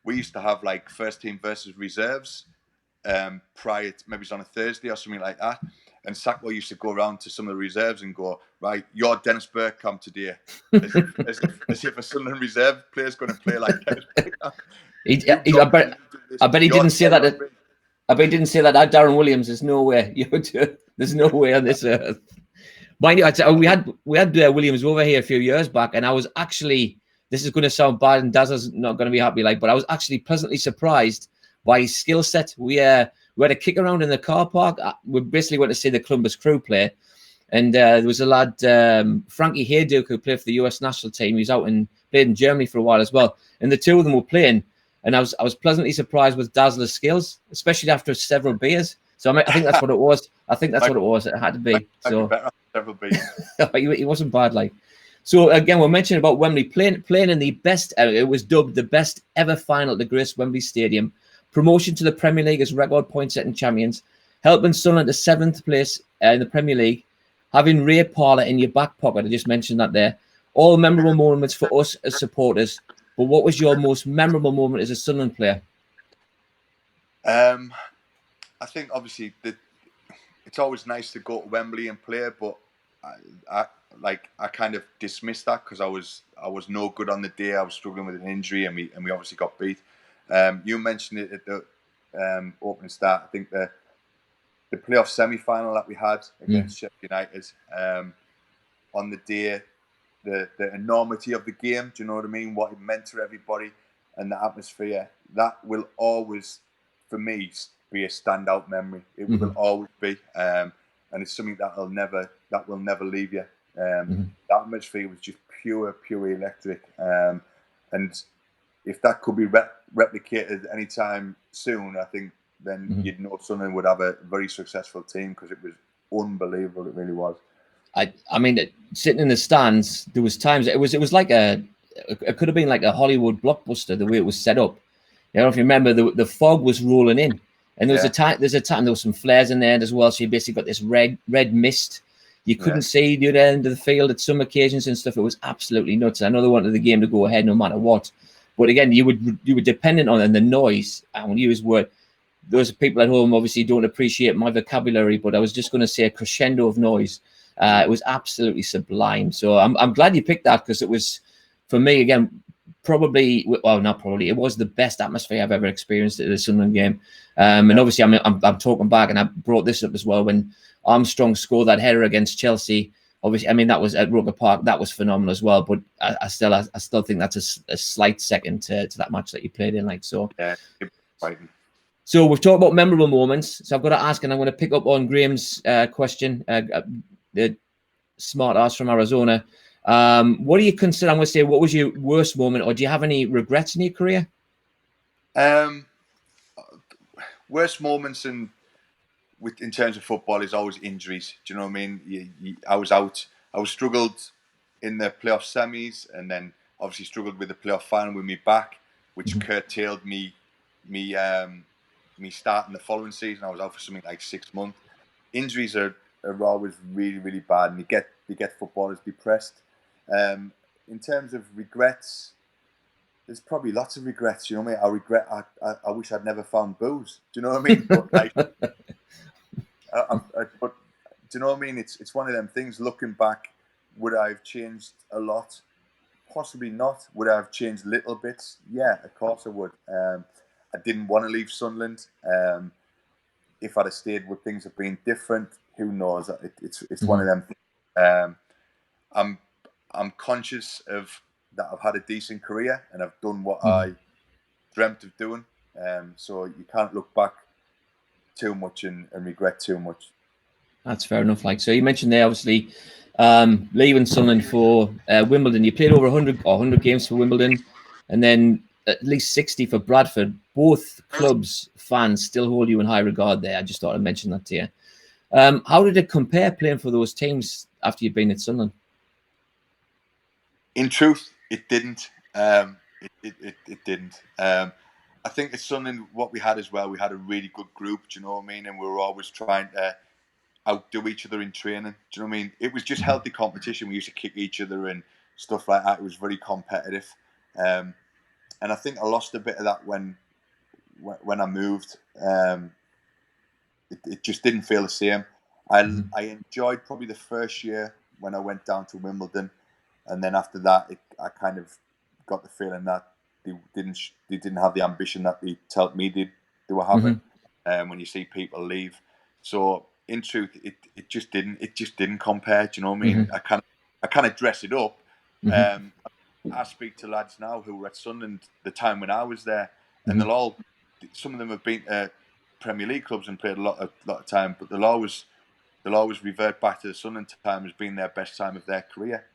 we used to have like first team versus reserves prior to, maybe it's on a Thursday or something like that. And Sakwa used to go around to some of the reserves and go, right, you're Dennis Bergkamp today. As if a Sunderland reserve player's going to play like Dennis Bergkamp. I bet he didn't say that. I bet he didn't say that at Darren Williams. There's no way. There's no way on this earth. Mind you, we had Williams over here a few years back, and I was actually, this is going to sound bad, and Dazza's not going to be happy, but I was actually pleasantly surprised by his skill set. We had a kick around in the car park. We basically went to see the Columbus Crew play, and there was a lad, Frankie Hayduke, who played for the US national team. He was played in Germany for a while as well, and the two of them were playing, and I was pleasantly surprised with Dazzler's skills, especially after several beers. So I think that's what it was. I think that's what it was. It had to be. So he wasn't bad, like. So again, we're mentioning about Wembley playing in the best. It was dubbed the best ever final to grace Wembley Stadium. Promotion to the Premier League as record point-setting champions, helping Sunderland to 7th place in the Premier League, having Ray Parler in your back pocket. I just mentioned that there. All memorable moments for us as supporters. But what was your most memorable moment as a Sunderland player? I think obviously it's always nice to go to Wembley and play, but I kind of dismissed that because I was no good on the day. I was struggling with an injury, and we obviously got beat. You mentioned it at the opening start. I think the playoff semi-final that we had against Sheffield United, on the day, the enormity of the game. Do you know what I mean? What it meant to everybody and the atmosphere. That will always, for me, be a standout memory. It will always be, and it's something that will never leave you. The atmosphere was just pure electric, and if that could be replicated anytime soon, I think then you'd know Sunderland would have a very successful team, because it was unbelievable. It really was. I mean, sitting in the stands, there was times it was like it could have been like a Hollywood blockbuster the way it was set up. You know, if you remember, the fog was rolling in, and there's a time there was some flares in there as well. So you basically got this red mist. You couldn't see the other end of the field at some occasions and stuff. It was absolutely nuts. I know they wanted the game to go ahead no matter what, but again, you were dependent on the noise. I won't use word. Those people at home obviously don't appreciate my vocabulary, but I was just going to say a crescendo of noise. It was absolutely sublime. So I'm glad you picked that, because it was, for me, again, probably, well, not probably, it was the best atmosphere I've ever experienced at a Sunderland game. And obviously, I'm talking back, and I brought this up as well when Armstrong scored that header against Chelsea. Obviously, I mean, that was at Roker Park. That was phenomenal as well. But I still think that's a slight second to that match that you played in. Like, so. Yeah, right. So we've talked about memorable moments. So I've got to ask, and I'm going to pick up on Graham's question, the smart ass from Arizona. What do you consider? I'm going to say, what was your worst moment, or do you have any regrets in your career? Worst moments in terms of football is always injuries. Do you know what I mean? I was out. I was struggled in the playoff semis, and then obviously struggled with the playoff final with me back, which curtailed me starting the following season. I was out for something like 6 months. Injuries are always really, really bad, and you get footballers depressed. In terms of regrets, there's probably lots of regrets. You know what I mean? I wish I'd never found booze. Do you know what I mean? But like, but do you know what I mean? It's one of them things. Looking back, would I have changed a lot? Possibly not. Would I have changed little bits? Yeah, of course I would. I didn't want to leave Sunderland. If I'd have stayed, would things have been different? Who knows? It's one of them. I'm conscious of that. I've had a decent career and I've done what I dreamt of doing. So you can't look back too much and regret too much. That's fair enough. Like, so you mentioned there, obviously, leaving Sunderland for Wimbledon. You played over 100 games for Wimbledon, and then at least 60 for Bradford. Both clubs' fans still hold you in high regard there. I just thought I'd mention that to you. How did it compare playing for those teams after you'd been at Sunderland? In truth, it didn't. It didn't. I think it's something what we had as well. We had a really good group. Do you know what I mean? And we were always trying to outdo each other in training. Do you know what I mean? It was just healthy competition. We used to kick each other and stuff like that. It was very competitive. And I think I lost a bit of that when I moved. It just didn't feel the same. I enjoyed probably the first year when I went down to Wimbledon, and then after that, I kind of got the feeling that they didn't have the ambition that they told me they were having. When you see people leave, so in truth, it just didn't compare. Do you know what I mean? I kind of dress it up. I speak to lads now who were at Sunderland the time when I was there, and some of them have been to Premier League clubs and played a lot of time, but they'll always revert back to the Sunderland time as being their best time of their career.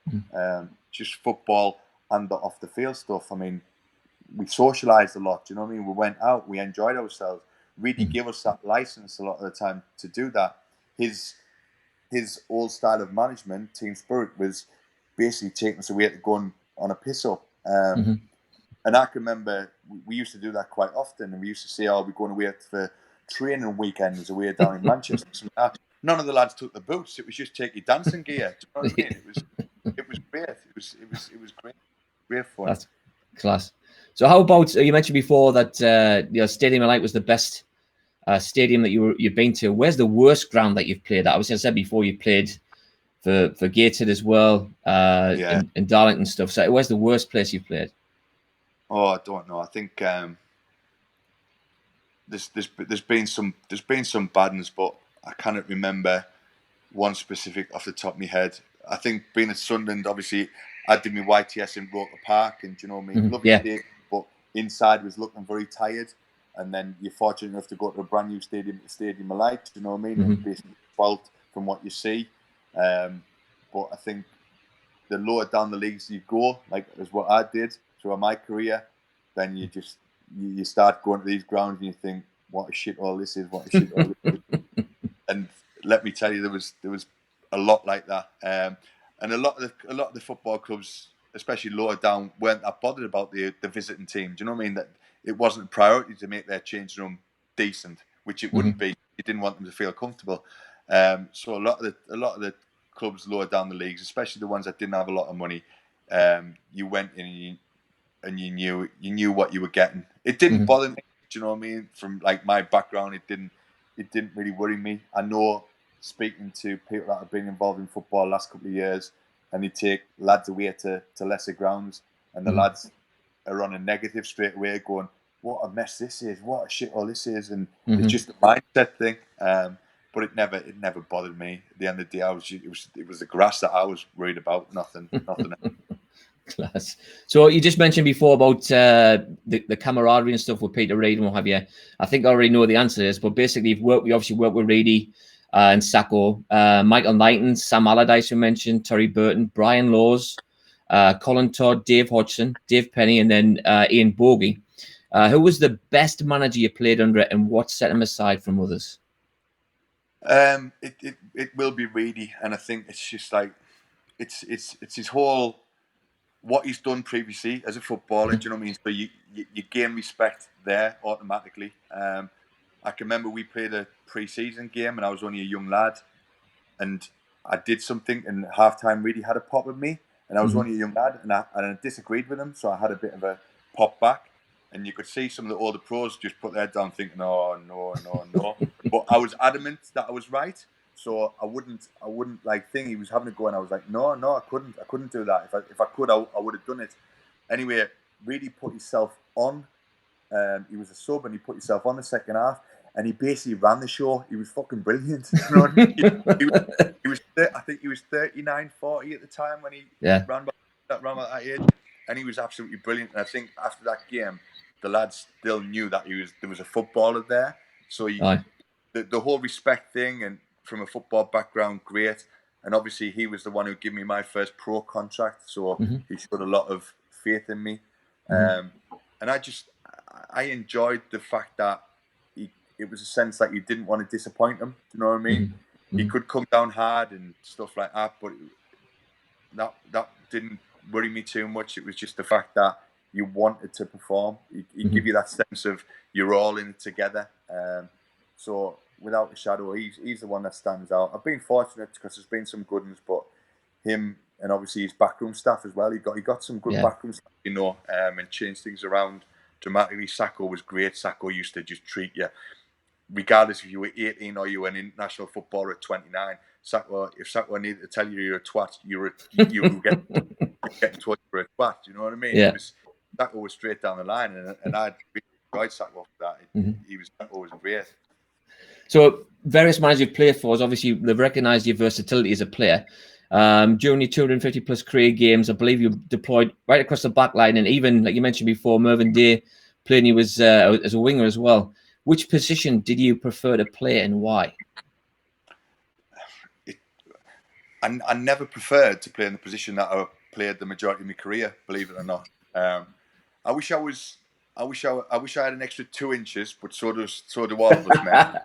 Just football and the off the field stuff. I mean, we socialised a lot. Do you know what I mean? We went out, we enjoyed ourselves. Really give us that license a lot of the time to do that. His old style of management, team spirit, was basically taking us away to go on a piss up. And I can remember we used to do that quite often, and we used to say, "Oh, we're going away for training weekends away down in Manchester." None of the lads took the boots. It was just take your dancing gear. Do you know what I mean? It was great. It was great fun. That's class. So how about, you mentioned before that Stadium of Light was the best stadium that you've been to. Where's the worst ground that you've played at? Obviously, I said before you played for Gateshead as well, in Darlington stuff. So where's the worst place you've played? Oh, I don't know. I think there's been some bad ones, but I cannot remember one specific off the top of my head. I think being at Sunderland, obviously, I did my YTS in Roker Park, and do you know what I mean? Lovely stadium, but inside was looking very tired. And then you're fortunate enough to go to a brand new stadium, Stadium of Light. Do you know what I mean? And basically spoiled from what you see. But I think the lower down the leagues you go, like as what I did throughout my career, then you start going to these grounds and you think, what a shit all this is, what a shit all this is. And let me tell you, there was a lot like that. And a lot of the football clubs, especially lower down, weren't that bothered about the visiting team. Do you know what I mean? That it wasn't a priority to make their changing room decent, which it wouldn't be. You didn't want them to feel comfortable. So a lot of the clubs lower down the leagues, especially the ones that didn't have a lot of money, you went in and you knew what you were getting. It didn't bother me. Do you know what I mean? From like my background, it didn't really worry me. I know speaking to people that have been involved in football the last couple of years, and they take lads away to lesser grounds, and the lads are on a negative straight away, going, "What a mess this is! What a shit all this is!" And it's just a mindset thing. But it never bothered me. At the end of the day, it was the grass that I was worried about. Nothing else. Class. So you just mentioned before about the camaraderie and stuff with Peter Reid and what have you. I think I already know the answer is, but basically we obviously worked with Reedy and Sacco, Michael Knighton, Sam Allardyce, who mentioned, Terry Burton, Brian Laws, Colin Todd, Dave Hodgson, Dave Penny, and then Ian Bogie. Who was the best manager you played under, and what set him aside from others? It will be Reedy, and I think it's just like it's his whole what he's done previously as a footballer. Do you know what I mean? So you gain respect there automatically. I can remember we played a pre-season game, and I was only a young lad, and I did something, and half-time Reedy had a pop at me, and I was only a young lad, and I disagreed with him, so I had a bit of a pop back. And you could see some of the older pros just put their head down thinking, "Oh, no." But I was adamant that I was right. So I wouldn't like think he was having a go, and I was like, no, I couldn't do that. If I could, I would have done it. Anyway, really put himself on. He was a sub, and he put himself on the second half, and he basically ran the show. He was fucking brilliant. You know what I mean? I think he was 39, 40 at the time when he ran by that age, and he was absolutely brilliant. And I think after that game, the lads still knew that there was a footballer there. So the whole respect thing, and from a football background, great. And obviously he was the one who gave me my first pro contract, so he showed a lot of faith in me. And I enjoyed the fact that it was a sense that you didn't want to disappoint him. Do you know what I mean? He could come down hard and stuff like that, but that didn't worry me too much. It was just the fact that you wanted to perform. He give you that sense of you're all in it together. So without a shadow, he's the one that stands out. I've been fortunate because there's been some good ones, but him and obviously his backroom staff as well. He got some good backroom staff, and changed things around dramatically. Sacco was great. Sacco used to just treat you, regardless if you were 18 or you were an international footballer at 29. If Sacco needed to tell you you're a twat, you would get told you were a twat. You know what I mean? Yeah. Sacco was straight down the line, and I really enjoyed Sacco for that. Sacco was great. So various managers you've played for, obviously they've recognised your versatility as a player. During your 250 plus career games, I believe you deployed right across the back line, and even like you mentioned before, Mervyn Day playing you as a winger as well. Which position did you prefer to play, and why? I never preferred to play in the position that I played the majority of my career, believe it or not. I wish I had an extra 2 inches, but so do all of us, man.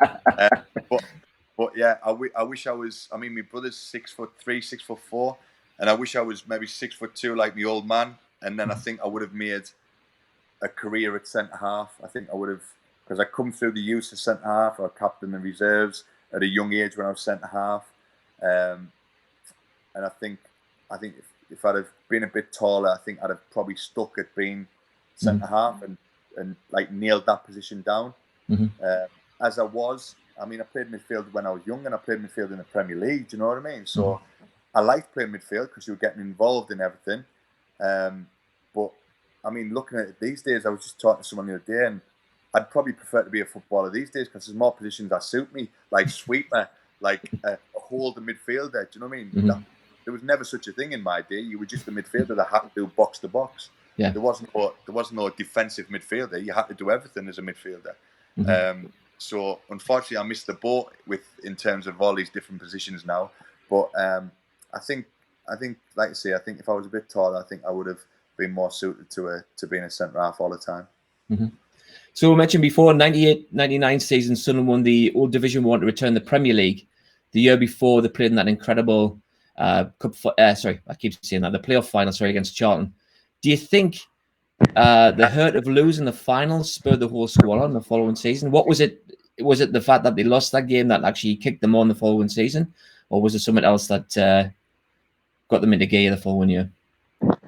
But yeah, I wish I was. I mean, my brother's 6'3", 6'4", and I wish I was maybe 6'2", like my old man. And then I think I would have made a career at centre half. I think I would have, because I come through the use of centre half. I captained the reserves at a young age when I was centre half. And I think if I'd have been a bit taller, I think I'd have probably stuck at being centre half and like nailed that position down. As I was, I mean, I played midfield when I was young, and I played midfield in the Premier League. Do you know what I mean? So I liked playing midfield because you were getting involved in everything. But I mean, looking at it these days, I was just talking to someone the other day, and I'd probably prefer to be a footballer these days because there's more positions that suit me, like sweeper, like a holding midfielder. Do you know what I mean? There was never such a thing in my day. You were just a midfielder that had to do box to box. Yeah. There wasn't no defensive midfielder. You had to do everything as a midfielder. So unfortunately, I missed the boat in terms of all these different positions now. But I think, like I say, I think if I was a bit taller, I think I would have been more suited to being a centre half all the time. So we mentioned before, 98-99 season, Sunderland won the Old Division 1 to return the Premier League. The year before, they played in that incredible the playoff final, against Charlton. Do you think the hurt of losing the final spurred the whole squad on the following season? What was it? Was it the fact that they lost that game that actually kicked them on the following season, or was it something else that got them into gear the following year?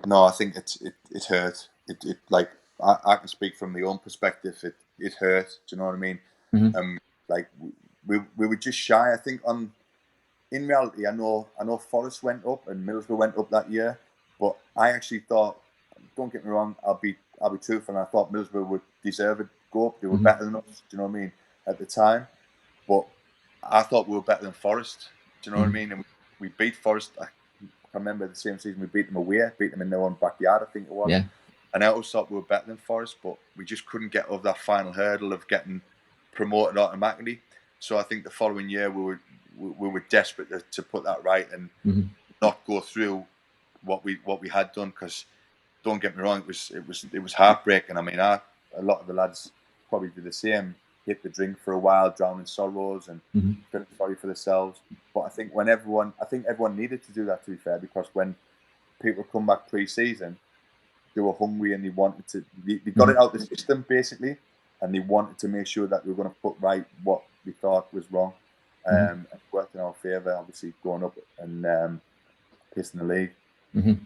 No, I think it hurt. It like I can speak from my own perspective. It hurt. Do you know what I mean? Like we were just shy. I think on in reality, I know Forest went up and Middlesbrough went up that year, but I actually thought, don't get me wrong, I'll be truthful, and I thought Middlesbrough would deserve it go up. They were better than us, do you know what I mean, at the time. But I thought we were better than Forest, do you know what I mean? And we beat Forest. I remember the same season we beat them away, beat them in their own backyard, I think it was. Yeah. And I always thought we were better than Forest, but we just couldn't get over that final hurdle of getting promoted automatically. So I think the following year we were desperate to put that right and not go through what we had done. Because don't get me wrong, it was heartbreaking. I mean, a lot of the lads probably did the same. Hit the drink for a while, drown in sorrows, and feel sorry for themselves. But I think everyone needed to do that, to be fair, because when people come back pre-season, they were hungry and they wanted to. They got it out of the system basically, and they wanted to make sure that we were going to put right what we thought was wrong. And it worked in our favour, obviously going up and pissing the league.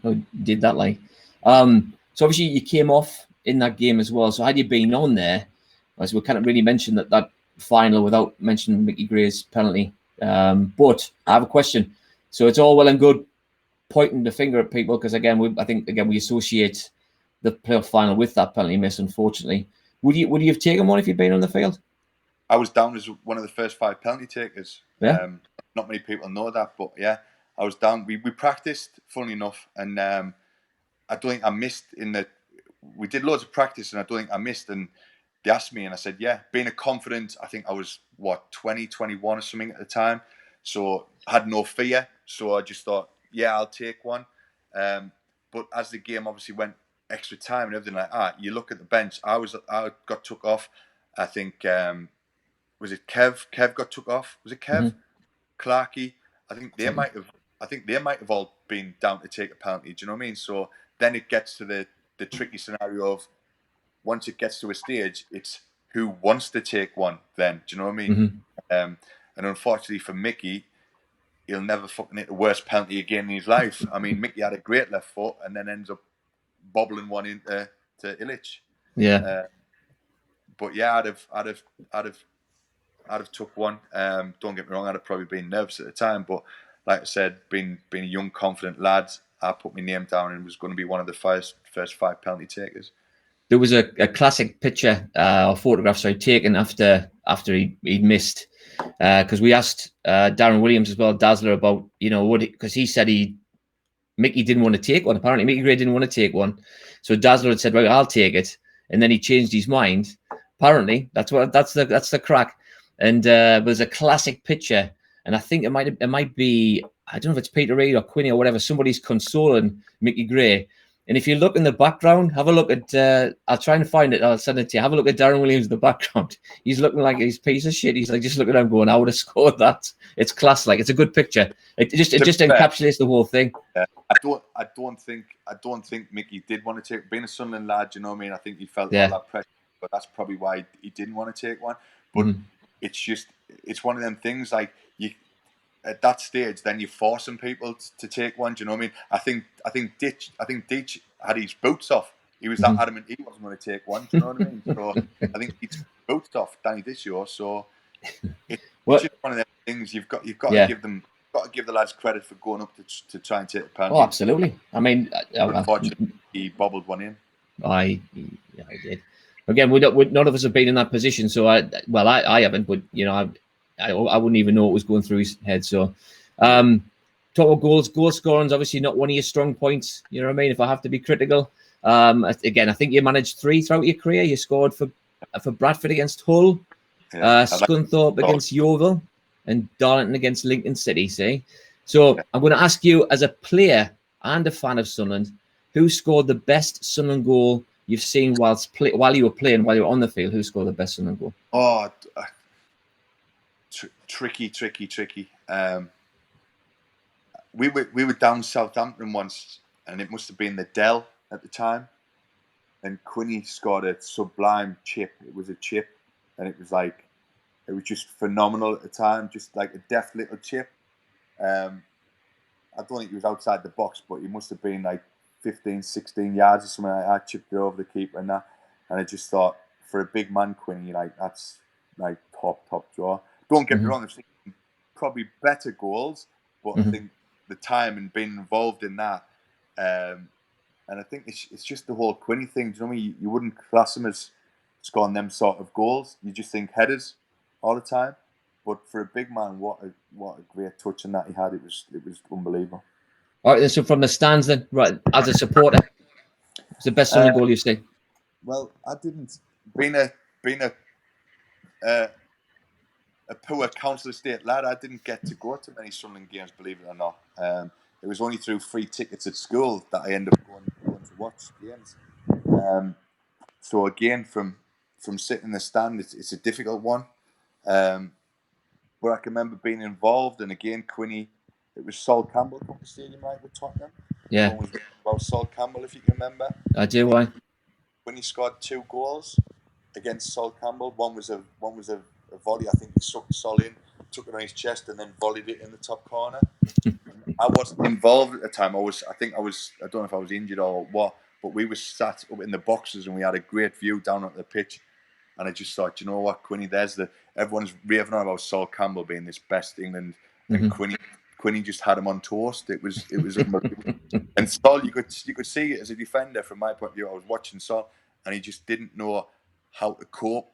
Oh, did that like? So obviously you came off in that game as well. So had you been on there, as we can't really mention that final without mentioning Mickey Gray's penalty. But I have a question. So it's all well and good pointing the finger at people because I think we associate the playoff final with that penalty miss. Unfortunately, would you have taken one if you'd been on the field? I was down as one of the first 5 penalty takers. Yeah. Not many people know that, but yeah, I was down. We practiced, funnily enough, and I don't think I missed we did loads of practice, and I don't think I missed. And they asked me, and I said, yeah. Being a confident, I think I was 20, 21 or something at the time, so I had no fear. So I just thought, yeah, I'll take one. But as the game obviously went extra time and everything like that, you look at the bench. I got took off. I think was it Kev? Kev got took off. Was it Kev? Clarkey? I think they might have all been down to take a penalty. Do you know what I mean? So then it gets to the tricky scenario of once it gets to a stage, it's who wants to take one. Then do you know what I mean? And unfortunately for Mickey, he'll never fucking hit the worst penalty again in his life. I mean, Mickey had a great left foot and then ends up bobbling one into Illich. Yeah. But yeah, I'd have took one. Don't get me wrong, I'd have probably been nervous at the time, but like I said, being a young, confident lad, I put my name down and was going to be one of the first 5 penalty takers. There was a classic picture or photograph, taken after he'd missed, because we asked Darren Williams as well, Dazzler, about because he said Mickey didn't want to take one. Apparently, Mickey Gray didn't want to take one, so Dazzler had said, "Right, I'll take it," and then he changed his mind. Apparently, that's the crack. And there's a classic picture, and I think it might be, I don't know if it's Peter Reid or Quinny or whatever. Somebody's consoling Mickey Gray, and if you look in the background, have a look at. I'll try and find it. I'll send it to you. Have a look at Darren Williams in the background. He's looking like he's a piece of shit. He's like just looking at him going, "I would have scored that." It's class. Like it's a good picture. It just encapsulates the whole thing. I don't think Mickey did want to take. Being a Sunderland lad, you know what I mean. I think he felt all that pressure, but that's probably why he didn't want to take one. But it's one of them things, like you at that stage then you're forcing people to take one. Do you know what I mean? I think Ditch had his boots off. He was that adamant he wasn't going to take one. Do you know what I mean? So I think he took his boots off, Danny Ditch. So it's just one of them things. You've got to give the lads credit for going up to try and take a penalty. Oh, absolutely. I mean, unfortunately, he bobbled one in. I did. Again, none of us have been in that position, so I haven't, but I wouldn't even know what was going through his head. So, talk about goal scoring is obviously not one of your strong points. You know what I mean? If I have to be critical, again, I think you managed 3 throughout your career. You scored for Bradford against Hull, Scunthorpe against Yeovil, and Darlington against Lincoln City. See, so I'm going to ask you, as a player and a fan of Sunderland, who scored the best Sunderland goal you've seen while you were playing, while you were on the field? Who scored the best Sunderland goal? Oh, tricky. We were down Southampton once, and it must have been the Dell at the time. And Quinny scored a sublime chip. It was a chip, and it was just phenomenal at the time. Just like a deft little chip. I don't think he was outside the box, but he must have been like 15, 16 yards or something like that, chipped it over the keeper and that. And I just thought, for a big man, Quinny, like that's like top draw. Don't get me wrong, I've seen him probably better goals, but I think the time and being involved in that, and I think it's just the whole Quinny thing. Do you know what I mean? You wouldn't class him as scoring them sort of goals. You just think headers all the time. But for a big man, what a great touch in that he had. It was unbelievable. All right, so from the stands then, right, as a supporter, it's the best Sunderland goal you've seen. Well, I didn't being a poor council estate lad. I didn't get to go to many Sunderland games, believe it or not. It was only through free tickets at school that I ended up going to watch games. So again, from sitting in the stand, it's a difficult one. But I can remember being involved, and again, Quinny. It was Sol Campbell come to stadium night with Tottenham. Yeah. Everyone was about Sol Campbell, if you can remember. I do. Why? When he scored 2 goals against Sol Campbel, one was a volley. I think he sucked Sol in, took it on his chest, and then volleyed it in the top corner. I wasn't involved at the time. I don't know if I was injured or what, but we were sat up in the boxes and we had a great view down at the pitch. And I just thought, you know what, Quinny, everyone's raving on about Sol Campbell being this best England, and Quinny just had him on toast. It was unbelievable. And Sol, you could see it as a defender from my point of view. I was watching Sol, and he just didn't know how to cope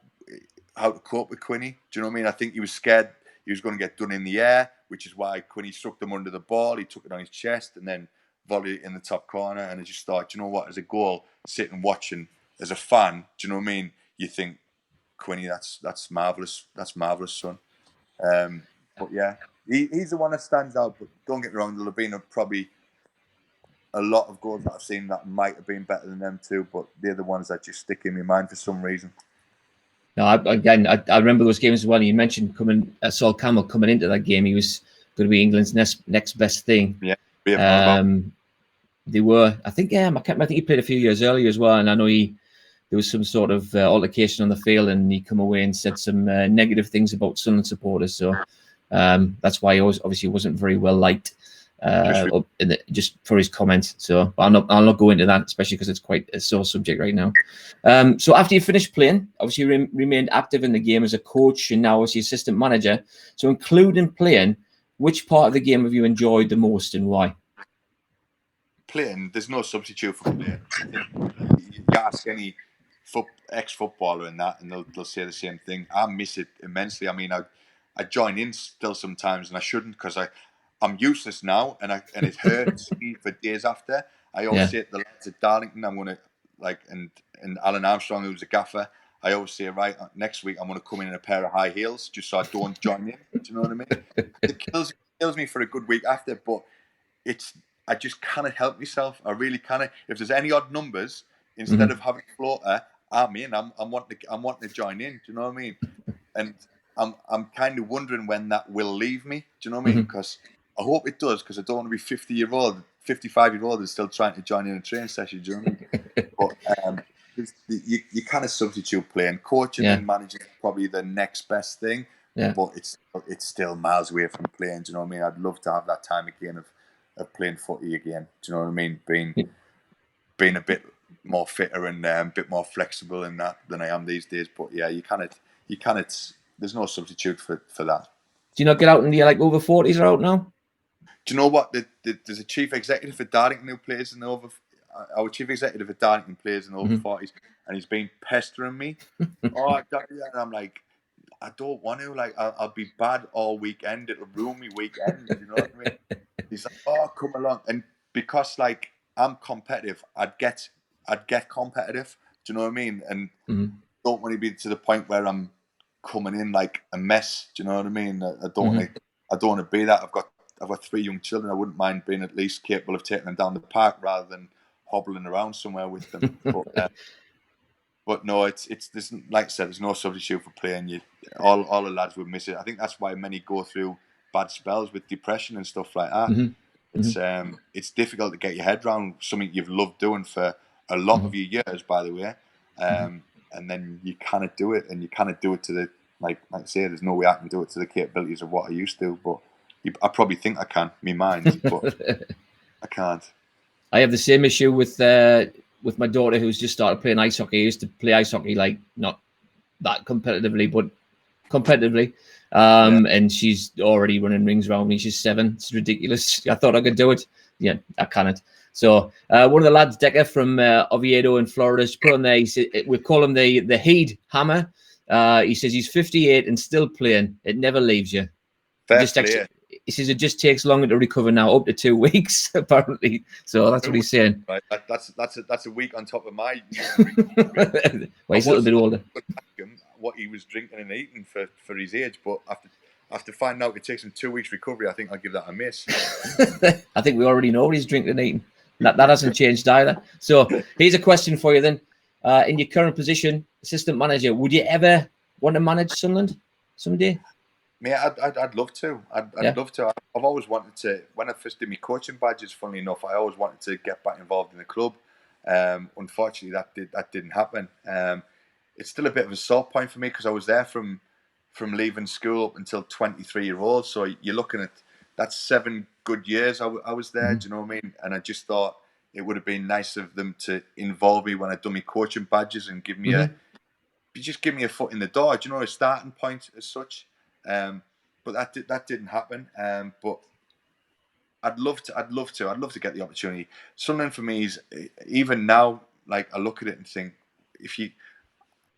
with Quinny. Do you know what I mean? I think he was scared he was going to get done in the air, which is why Quinny sucked him under the ball. He took it on his chest and then volleyed it in the top corner. And I just thought, you know what, as a goal, sitting watching as a fan, do you know what I mean? You think, Quinny, that's marvellous. That's marvellous, son. But yeah, he's the one that stands out. But don't get me wrong, there'll have been probably a lot of goals that I've seen that might have been better than them too. But they're the ones that just stick in my mind for some reason. No, I remember those games as well. You mentioned Sol Campbell coming into that game. He was going to be England's next best thing. Yeah. They were. I think. I can't remember. I think he played a few years earlier as well. And I know there was some sort of altercation on the field, and he come away and said some negative things about Sunderland supporters. So that's why he obviously wasn't very well liked, just for his comments. So I'll not go into that, especially because it's quite a sore subject right now. So after you finished playing, obviously you remained active in the game as a coach and now as the assistant manager. So including playing, which part of the game have you enjoyed the most and why? Playing, there's no substitute for playing. You ask any ex-footballer in that, and they'll say the same thing. I miss it immensely. I mean, I join in still sometimes, and I shouldn't because I'm useless now, and it hurts me for days after. I always say to the lads at Darlington, I'm gonna and Alan Armstrong, who's a gaffer. I always say, right, next week I'm gonna come in a pair of high heels just so I don't join in. Do you know what I mean? It kills me for a good week after, but I just cannot help myself. I really cannot. If there's any odd numbers, instead of having a floater, I'm in. I'm wanting to join in. Do you know what I mean? And I'm kind of wondering when that will leave me. Do you know what I mean? Because I hope it does. Because I don't want to be 55-year-old, and still trying to join in a training session. Do you know what I mean? But you kind of substitute playing, coaching and managing is probably the next best thing. Yeah. But it's still miles away from playing. Do you know what I mean? I'd love to have that time again of playing footy again. Do you know what I mean? Being a bit more fitter and a bit more flexible in that than I am these days. But yeah, you kind of there's no substitute for that. Do you not get out in the over 40s are out now? Do you know what? There's a chief executive for Darlington who plays in the over. Our chief executive at Darlington plays in the over 40s, and he's been pestering me. And I'm like, I don't want to. Like, I'll be bad all weekend. It'll ruin me weekend. You know what I mean? He's like, oh, come along. And because I'm competitive, I'd get competitive. Do you know what I mean? And don't want to be to the point where I'm coming in like a mess. Do you know what I mean? I don't want to be that. I've got 3 young children. I wouldn't mind being at least capable of taking them down the park rather than hobbling around somewhere with them. But no, it's like I said, there's no substitute for playing. All the lads would miss it. I think that's why many go through bad spells with depression and stuff like that. It's difficult to get your head around something you've loved doing for a lot of your years, by the way. And then you kind of do it, and you kind of do it to the like I say, there's no way I can do it to the capabilities of what I used to. But I probably think I can, me mind, but I can't. I have the same issue with my daughter who's just started playing ice hockey. I used to play ice hockey, like not that competitively, but competitively. And she's already running rings around me. She's 7. It's ridiculous. I thought I could do it. Yeah, I cannot. So one of the lads, Decker from Oviedo in Florida, put on there. He said, we call him the Heed Hammer. He says he's 58 and still playing. It never leaves you. He says it just takes longer to recover now, up to 2 weeks apparently. So that's what he's saying. Right, that's a week on top of my. Well, he's a little bit older. What he was drinking and eating for his age, but after finding out it takes him 2 weeks recovery, I think I'll give that a miss. I think we already know what he's drinking and eating. That hasn't changed either. So here's a question for you then. In your current position, assistant manager, would you ever want to manage Sunderland someday? Yeah, I'd love to. I'd love to. I've always wanted to. When I first did my coaching badges, funnily enough, I always wanted to get back involved in the club. Unfortunately, that didn't happen. It's still a bit of a sore point for me because I was there from leaving school up until 23-year-old. So you're looking at that's 7 good years I was there. Do you know what I mean? And I just thought it would have been nice of them to involve me when I'd done my coaching badges and give me give me a foot in the door. Do you know, a starting point as such. But that didn't happen. But I'd love to get the opportunity. Something for me is, even now, like I look at it and think,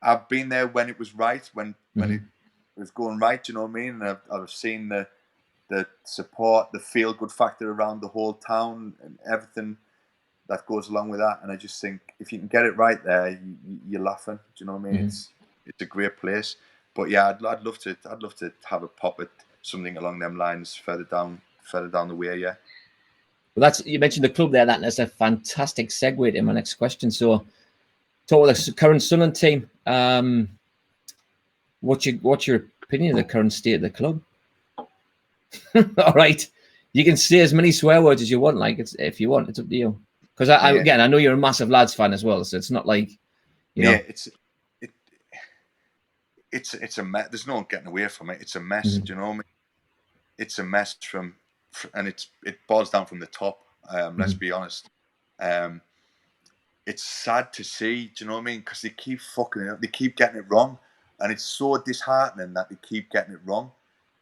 I've been there when it was right, when it was going right. Do you know what I mean? And I've seen the support, the feel good factor around the whole town and everything that goes along with that. And I just think if you can get it right there, you're laughing. Do you know what I mean? It's a great place. But yeah, I'd love to have a pop at something along them lines further down the way. Yeah. Well, you mentioned the club there. That's a fantastic segue to my next question. So, talk about the current Sunderland team. What's your opinion of the current state of the club? All right, you can say as many swear words as you want. If you want, it's up to you. Because I know you're a massive lads fan as well, so it's not like you know. It's a mess. There's no getting away from it. It's a mess. Do you know what I mean? It's a mess and it boils down from the top. Let's be honest. It's sad to see. Do you know what I mean? Because they keep fucking it up. They keep getting it wrong, and it's so disheartening that they keep getting it wrong.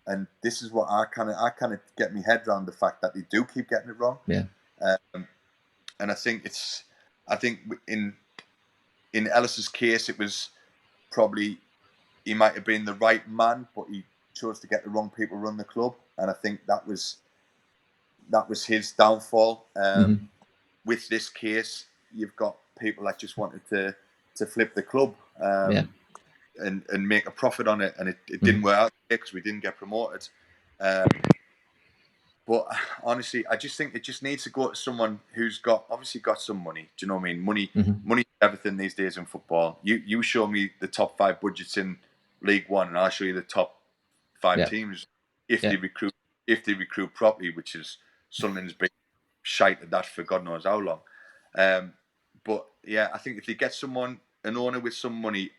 And this is what I kind of get my head around, the fact that they do keep getting it wrong. Yeah. And I think in Ellis's case, it was probably he might have been the right man, but he chose to get the wrong people to run the club, and I think that was his downfall. With this case, you've got people that just wanted to flip the club and make a profit on it, and it didn't work out because we didn't get promoted. But honestly, I just think it just needs to go to someone who's obviously got some money. Do you know what I mean? Money is everything these days in football. You show me the top 5 budgets in League One, and I'll show you the top 5 teams if they recruit properly, which is Sunderland's been shite at that for God knows how long. But yeah, I think if you get an owner with some money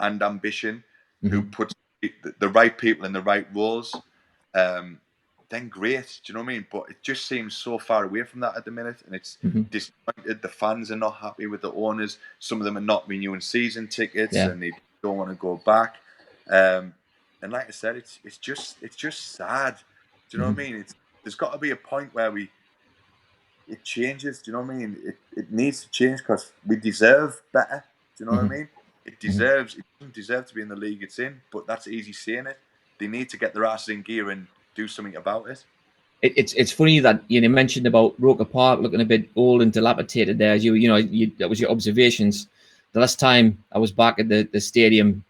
and ambition, who puts the right people in the right roles, then great. Do you know what I mean? But it just seems so far away from that at the minute, and it's disappointed. The fans are not happy with the owners. Some of them are not renewing season tickets, and they don't want to go back. And like I said, it's just sad. Do you know what I mean? There's got to be a point where it changes. Do you know what I mean? It needs to change because we deserve better. Do you know what I mean? It doesn't deserve to be in the league it's in, but that's easy saying it. They need to get their asses in gear and do something about it. It's funny that you mentioned about Roker Park looking a bit old and dilapidated there. That was your observations. The last time I was back at the stadium,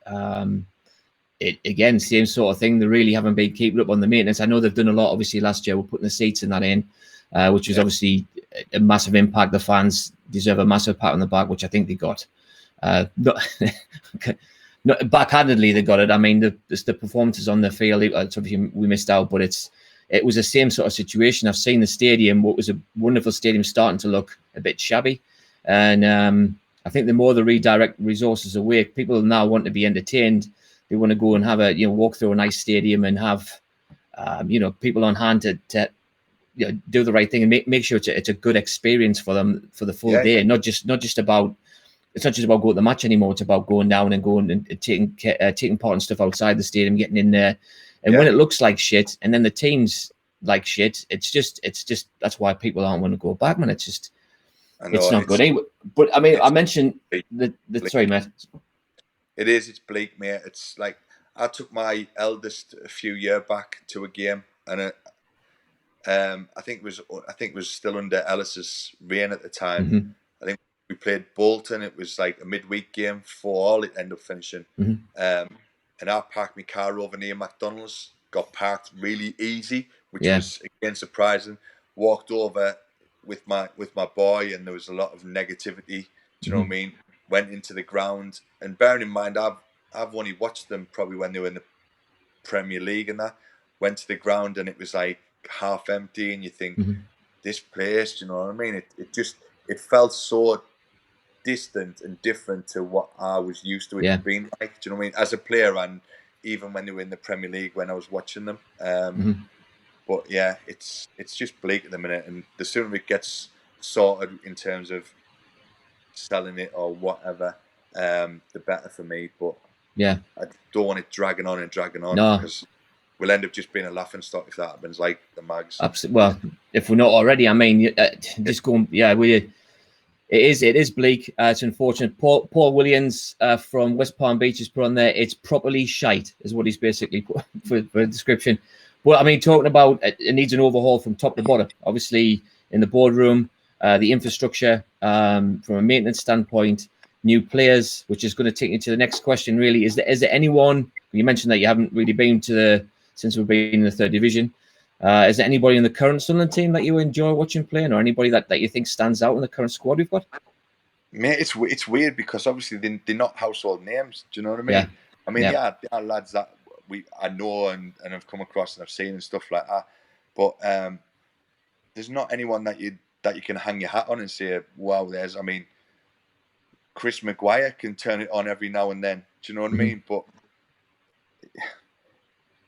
again, same sort of thing. They really haven't been keeping up on the maintenance. I know they've done a lot. Obviously, last year we're putting the seats and that in, which was obviously a massive impact. The fans deserve a massive pat on the back, which I think they got. Not backhandedly they got it. I mean, the performances on the field, obviously we missed out, but it was the same sort of situation. I've seen the stadium, what was a wonderful stadium, starting to look a bit shabby, and I think the more they redirect resources away, people now want to be entertained. They want to go and have walk through a nice stadium and have people on hand to do the right thing and make sure it's a good experience for them for the full day. Not just about. It's not just about going to the match anymore. It's about going down and taking part in stuff outside the stadium, getting in there And when it looks like shit, and then the team's like shit, it's just that's why people aren't want to go back, man. It's just it's not good. Anyway, but I mean, I mentioned the sorry, mate. It's bleak, mate. It's like I took my eldest a few years back to a game, and I think it was still under Ellis's reign at the time. Mm-hmm. I think we played Bolton. It was like a midweek game for all. It ended up finishing. Mm-hmm. And I parked my car over near McDonald's. Got parked really easy, which was again surprising. Walked over with my boy, and there was a lot of negativity. Do you know what I mean? Went into the ground, and bearing in mind, I've only watched them probably when they were in the Premier League and that. Went to the ground, and it was like half empty, and you think this place, you know what I mean? It felt so distant and different to what I was used to it being like. Do you know what I mean? As a player, and even when they were in the Premier League, when I was watching them. But yeah, it's just bleak at the minute, and the sooner it gets sorted in terms of selling it or whatever, the better for me. But yeah, I don't want it dragging on because we'll end up just being a laughing stock if that happens, like the Mags. Absolutely. Well, if we're not already, I mean, just going. Yeah, it is bleak. It's unfortunate. Paul Williams from West Palm Beach has put on there. It's properly shite, is what he's basically put for a description. But I mean, talking about it needs an overhaul from top to bottom. Obviously, in the boardroom, the infrastructure, from a maintenance standpoint, new players, which is going to take you to the next question. Really, is there anyone? You mentioned that you haven't really been since we've been in the third division. Is there anybody in the current Sunderland team that you enjoy watching playing, or anybody that you think stands out in the current squad we've got? Mate, it's weird because obviously they're not household names. Do you know what I mean? Yeah. I mean, there are lads that I know and have come across and I've seen and stuff like that. But there's not anyone that you can hang your hat on and say, wow, I mean, Chris Maguire can turn it on every now and then. Do you know what I mean? But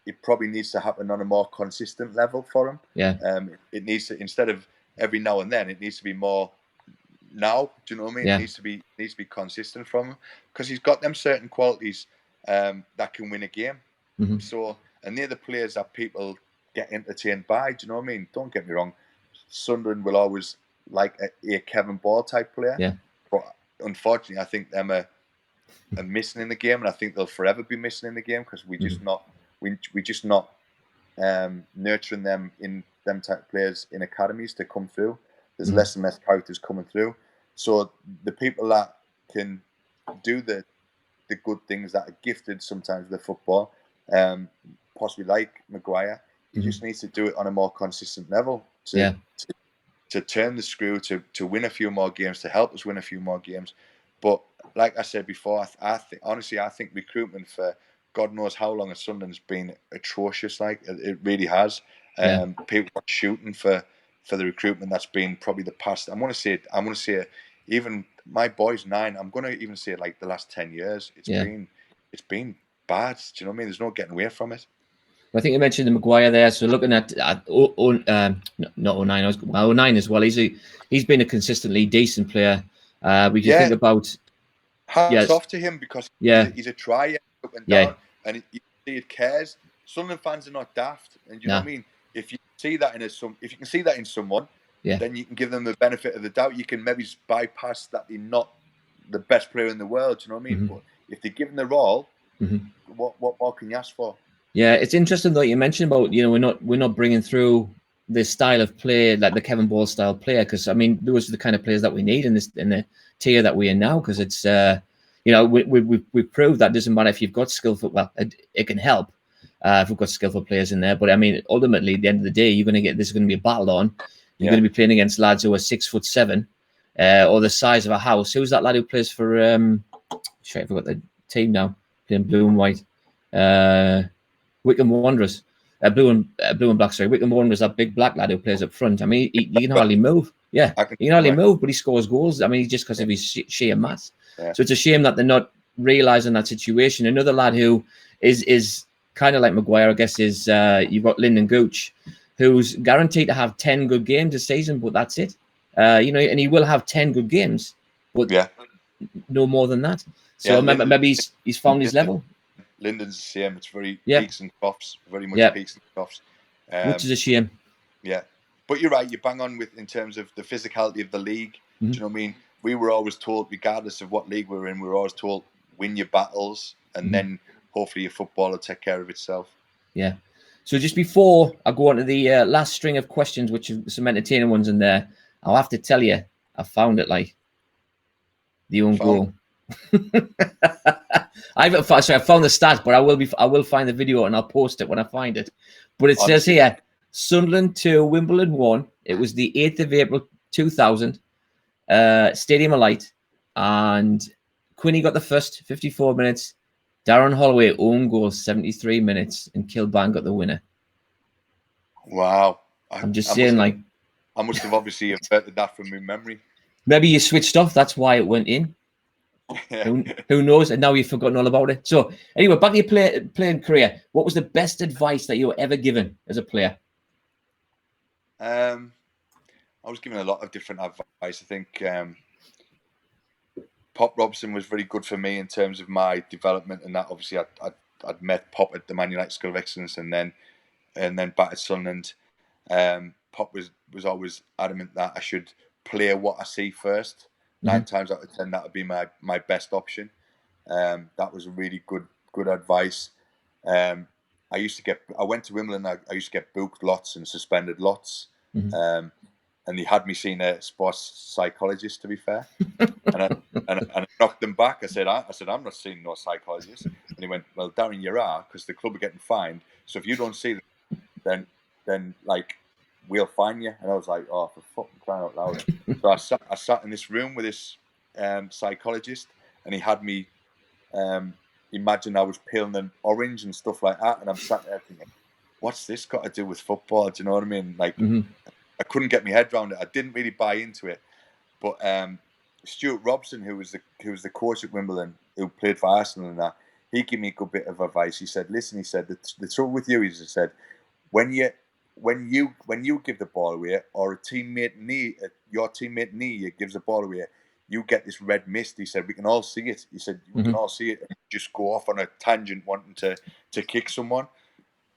it probably needs to happen on a more consistent level for him. Yeah. It needs to, instead of every now and then, it needs to be more now. Do you know what I mean? Yeah. It needs to be consistent from him because he's got them certain qualities that can win a game. So, and they're the players that people get entertained by. Do you know what I mean? Don't get me wrong. Sunderland will always like a Kevin Ball type player. Yeah. But unfortunately, I think them are missing in the game, and I think they'll forever be missing in the game because we just not nurturing them in them type of players in academies to come through. There's less and less characters coming through. So the people that can do the good things, that are gifted sometimes with football, possibly like Maguire, he just needs to do it on a more consistent level to turn the screw, to win a few more games, to help us win a few more games. But like I said before, I think recruitment for God knows how long at Sunderland's been atrocious. Like it really has. People are shooting for the recruitment that's been probably the past. I'm going to say even my boy's 9. I'm going to even say like the last 10 years. It's been bad. Do you know what I mean? There's no getting away from it. I think you mentioned the Maguire there. So looking at not 09, 09 as well. He's been a consistently decent player. We can think about hats off to him because he's a tryer up and down, and you see it cares. Sunderland fans are not daft, and you know what I mean. If you see that if you can see that in someone, then you can give them the benefit of the doubt. You can maybe bypass that they're not the best player in the world. You know what I mean? But if they give them their all, what more can you ask for? Yeah, it's interesting though you mentioned about we're not bringing through this style of play like the Kevin Ball style player, because I mean those are the kind of players that we need in the tier that we're in now, because it's we've proved that it doesn't matter if you've got skillful. Well, it can help if we've got skillful players in there, but I mean ultimately at the end of the day this is going to be a battle on. You're going to be playing against lads who are 6'7", or the size of a house. Who's that lad who plays for? I forgot the team now. Playing blue and white. Wickham Wanderers, blue and black. Sorry, Wickham Wanderers. That big black lad who plays up front. I mean, he can hardly move. Yeah, he can hardly move, but he scores goals. I mean, just because of his sheer mass. Yeah. So it's a shame that they're not realising that situation. Another lad who is kind of like Maguire, I guess, is you've got Lyndon Gooch, who's guaranteed to have 10 good games this season, but that's it. And he will have 10 good games, but no more than that. So maybe he's found his level. Lyndon's the same. It's very Yeah. peaks and troughs, very much Yeah. peaks and troughs. Which is a shame. Yeah, but you're right. You bang on with in terms of the physicality of the league. Do you know what I mean? We were always told, regardless of what league we were in, we were always told win your battles, and then hopefully your football will take care of itself. Yeah. So just before I go on to the last string of questions, which are some entertaining ones in there, I'll have to tell you, I found it like the own goal. I found the stat, but I will find the video and I'll post it when I find it. But it says here, Sunderland 2, Wimbledon 1. It was the 8th of April 2000, Stadium of Light, and Quinny got the first 54 minutes. Darren Holloway own goal 73 minutes, and Kilban got the winner. Wow! I'm just saying, like, I must have obviously inverted that from my memory. Maybe you switched off. That's why it went in. Who knows? And now you've forgotten all about it. So anyway, back to your playing career. What was the best advice that you were ever given as a player? I was given a lot of different advice. I think Pop Robson was very good for me in terms of my development, and that obviously I'd met Pop at the Man United School of Excellence, and then back at Sunderland. Pop was always adamant that I should play what I see first. 9 times out of 10, that would be my best option. That was really good advice. I went to Wimbledon. I used to get booked lots and suspended lots. And he had me seeing a sports psychologist, to be fair. and I knocked them back. I said, I'm not seeing no psychologist. And he went, well, Darren, you are, because the club are getting fined. So if you don't see them, then like, we'll fine you. And I was like, oh, for fucking crying out loud. So I sat in this room with this psychologist, and he had me imagine I was peeling an orange and stuff like that. And I'm sat there thinking, what's this got to do with football? Do you know what I mean? Like, I couldn't get my head around it. I didn't really buy into it. But Stuart Robson, who was the coach at Wimbledon, who played for Arsenal and that, he gave me a good bit of advice. He said, listen, he said, the trouble with you is, he said, when you give the ball away, or your teammate near you gives the ball away, you get this red mist. He said, we can all see it. He said, we can all see it, and just go off on a tangent wanting to kick someone.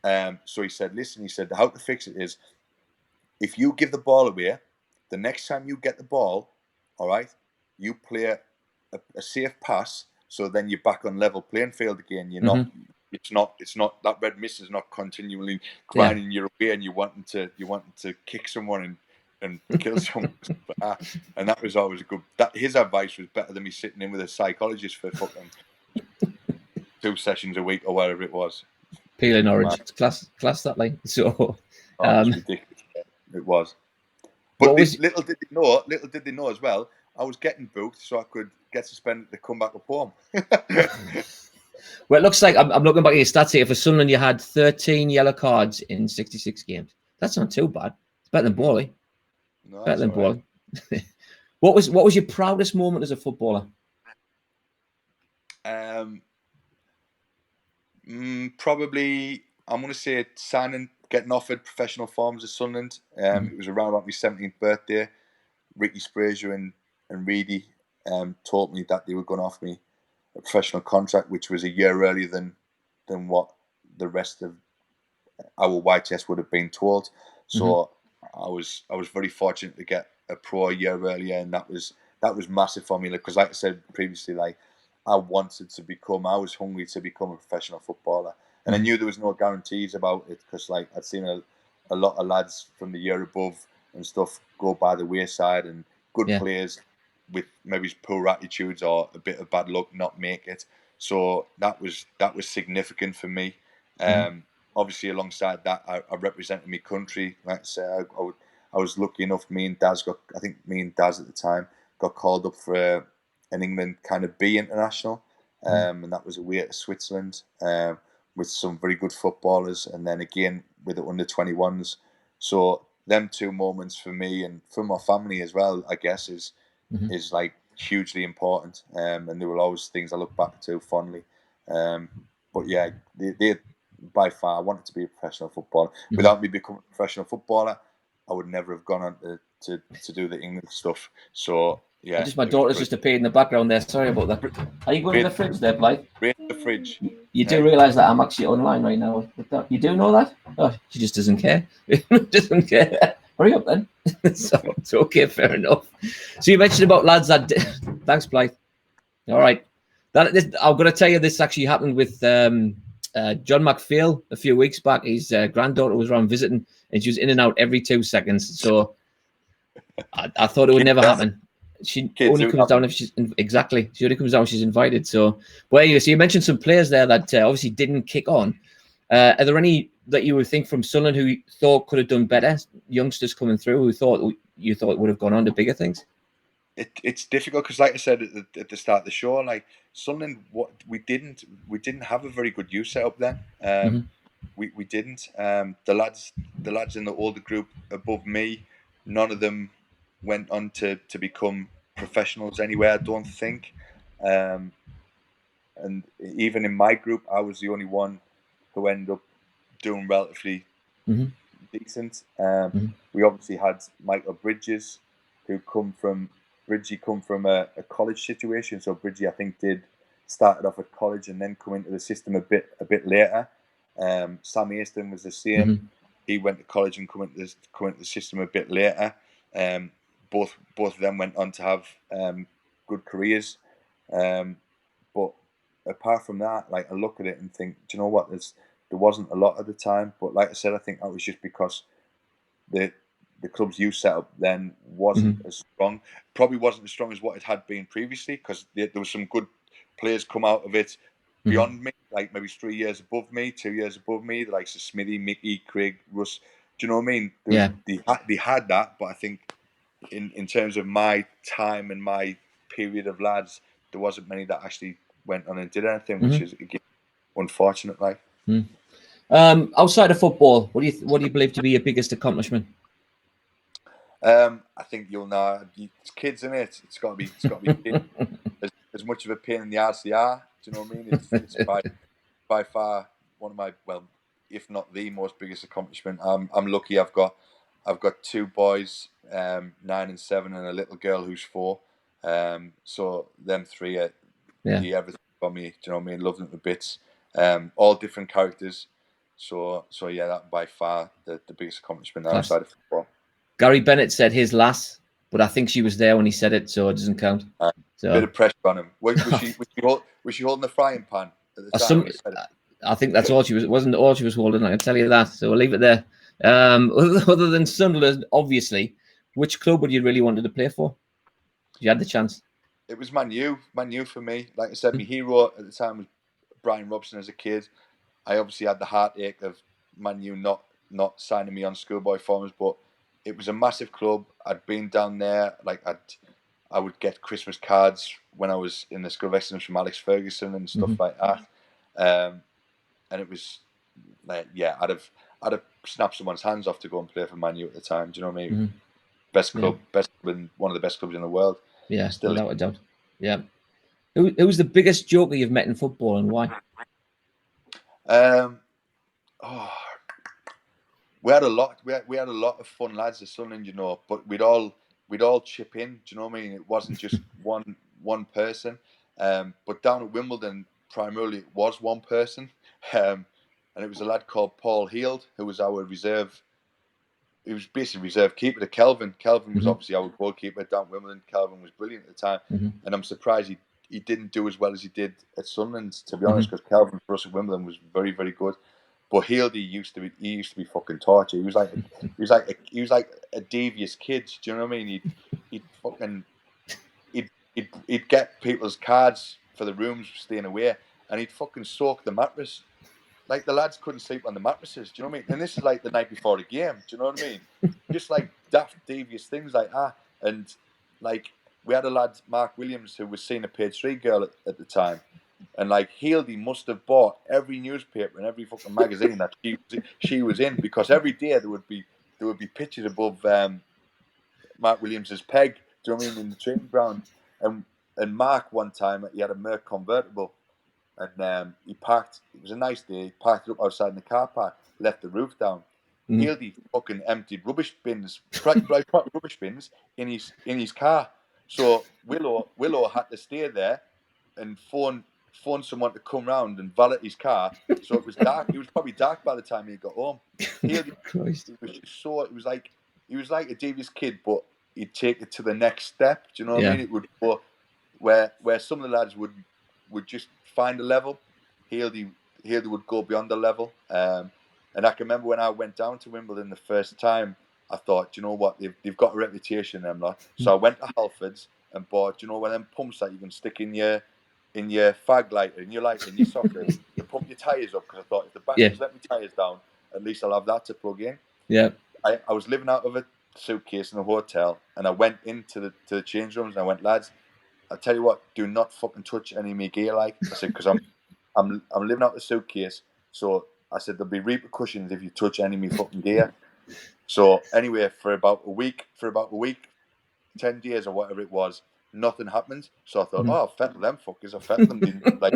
So he said, listen, he said, how to fix it is, if you give the ball away, the next time you get the ball, all right, you play a safe pass, so then you're back on level playing field again. You're not. It's not that red mist is not continually grinding your way, and you're wanting to kick someone and kill someone. And that was always a good. His advice was better than me sitting in with a psychologist for fucking 2 sessions a week or whatever it was. Peeling orange, class that line. So it's ridiculous. It was. But little did they know as well, I was getting booked so I could get suspended to come back up home. Well, it looks like, I'm looking back at your stats here. For Sunderland, you had 13 yellow cards in 66 games. That's not too bad. It's better than Borley. No, better than Borley. Right. What was your proudest moment as a footballer? Probably, I'm going to say getting offered professional forms at Sunderland. It was around about my 17th birthday. Ricky Sprazier and Reedy told me that they were going to offer me a professional contract, which was a year earlier than what the rest of our YTS would have been told. So I was very fortunate to get a pro a year earlier, and that was massive for me. Because like I said previously, like I was hungry to become a professional footballer, and I knew there was no guarantees about it, because like I'd seen a lot of lads from the year above and stuff go by the wayside, and good players with maybe poor attitudes or a bit of bad luck not make it. So that was significant for me. Obviously, alongside that, I represented my country. Like I say, I was lucky enough. Me and Daz at the time got called up for an England kind of B international, and that was away to Switzerland with some very good footballers, and then again with the under-21s. So them 2 moments for me and for my family as well, I guess, is like hugely important, and they were always things I look back to fondly. But yeah, they by far, I wanted to be a professional footballer. Without me becoming a professional footballer, I would never have gone on to do the England stuff. So Yeah. My daughter's just appeared in the background there. Sorry about that. Are you going to the fridge there, Blythe? Right in the fridge. You do realise that I'm actually online right now with that? You do know that? Oh, she just doesn't care. Doesn't care. Hurry up then. So it's okay, fair enough. So you mentioned about lads that... Thanks, Blythe. All right. I'm going to tell you this actually happened with John McPhail a few weeks back. His granddaughter was around visiting and she was in and out every 2 seconds. So I thought it would never happen. She only comes down if she's exactly. She only comes down if she's invited. So, well, anyway, so you mentioned some players there that obviously didn't kick on. Are there any that you would think from Sunderland who you thought could have done better? Youngsters coming through who you thought would have gone on to bigger things? It's difficult because, like I said at the start of the show, like Sunderland, we didn't have a very good youth setup then. We didn't. The lads in the older group above me, none of them went on to become professionals anywhere, I don't think. And even in my group, I was the only one who ended up doing relatively decent. We obviously had Michael Bridges, who come from a college situation. So Bridgie, I think, started off at college and then come into the system a bit later. Sam Easton was the same. He went to college and come into the system a bit later. Both of them went on to have good careers. But apart from that, like, I look at it and think, do you know what? There wasn't a lot at the time. But like I said, I think that was just because the club's youth setup then wasn't as strong. Probably wasn't as strong as what it had been previously, because there was some good players come out of it beyond me, like maybe 3 years above me, 2 years above me, the likes of Smithy, Mickey, Craig, Russ. Do you know what I mean? They had that, but I think in terms of my time and my period of lads, there wasn't many that actually went on and did anything, which is, again, unfortunate. Like, outside of football, what do you believe to be your biggest accomplishment? I think you'll know. It's kids, isn't it? It's got to be kids. As much of a pain in the ass they are. Do you know what I mean? It's by far one of my, well, if not the most biggest accomplishment. I'm lucky. I've got 2 boys, 9 and 7, and a little girl who's 4. So them 3 are everything for me. Do you know what I mean? Love them to bits. All different characters. So yeah, that by far the biggest accomplishment outside of football. Gary Bennett said his lass, but I think she was there when he said it, so it doesn't count. Bit of pressure on him. Was she holding the frying pan at the time? I think that's all she was. It wasn't all she was holding. I can tell you that. So we'll leave it there. Other than Sunderland, obviously, which club would you really wanted to play for? You had the chance. It was Man U for me. Like I said, my hero at the time was Brian Robson as a kid. I obviously had the heartache of Man U not signing me on schoolboy forms, but it was a massive club. I'd been down there. Like, I would get Christmas cards when I was in the School of Excellence from Alex Ferguson and stuff like that. And it was like, yeah, I'd have snapped someone's hands off to go and play for Man U at the time. Do you know what I mean? Best club, one of the best clubs in the world. Yeah, still without a doubt. Yeah. Who's the biggest joker you've met in football, and why? We had a lot. We had a lot of fun lads at Sunderland, you know. But we'd all chip in. Do you know what I mean? It wasn't just one person. But down at Wimbledon, primarily it was one person, and it was a lad called Paul Heald, who was our reserve. He was basically reserve keeper to Kelvin. Kelvin was obviously our goalkeeper down at Wimbledon. Kelvin was brilliant at the time, and I'm surprised he didn't do as well as he did at Sunderland, to be honest, because Kelvin for us at Wimbledon was very, very good. But Heald, he used to be fucking torture. He was like a devious kid. Do you know what I mean? He'd get people's cards for the rooms staying away, and he'd fucking soak the mattress. Like, the lads couldn't sleep on the mattresses. Do you know what I mean? And this is like the night before the game. Do you know what I mean? Just like daft, devious things like that. And like, we had a lad, Mark Williams, who was seeing a page 3 girl at the time. And like, Healdy must have bought every newspaper and every fucking magazine that she was in, because every day there would be pictures above Mark Williams's peg. Do you know what I mean? In the training ground. And Mark, one time, he had a Merc convertible, and he parked. It was a nice day. He parked it up outside in the car park, left the roof down. Healdy fucking emptied rubbish bins in his car. So Willow had to stay there and phone someone to come round and valet his car. So it was dark. It was probably dark by the time he got home. Christ. It was just so. It was like he was like a devious kid, but he'd take it to the next step. Do you know what I mean? It would go where some of the lads would just find a level. Haley would go beyond the level. And I can remember when I went down to Wimbledon the first time, I thought, do you know what, they've got a reputation, them lot. So I went to Halfords and bought, do you know, one of them pumps that you can stick in your fag lighter, in your socket, to pump your tyres up, because I thought if the batteries let me tyres down, at least I'll have that to plug in. Yeah. I was living out of a suitcase in a hotel, and I went into the change rooms and I went, lads, I tell you what, do not fucking touch any of my gear, like I said, because I'm living out the suitcase. So I said there'll be repercussions if you touch any of my fucking gear. So anyway, for about a week, 10 days or whatever it was, nothing happened. So I thought, I've fettled them fuckers. I've fettled them. They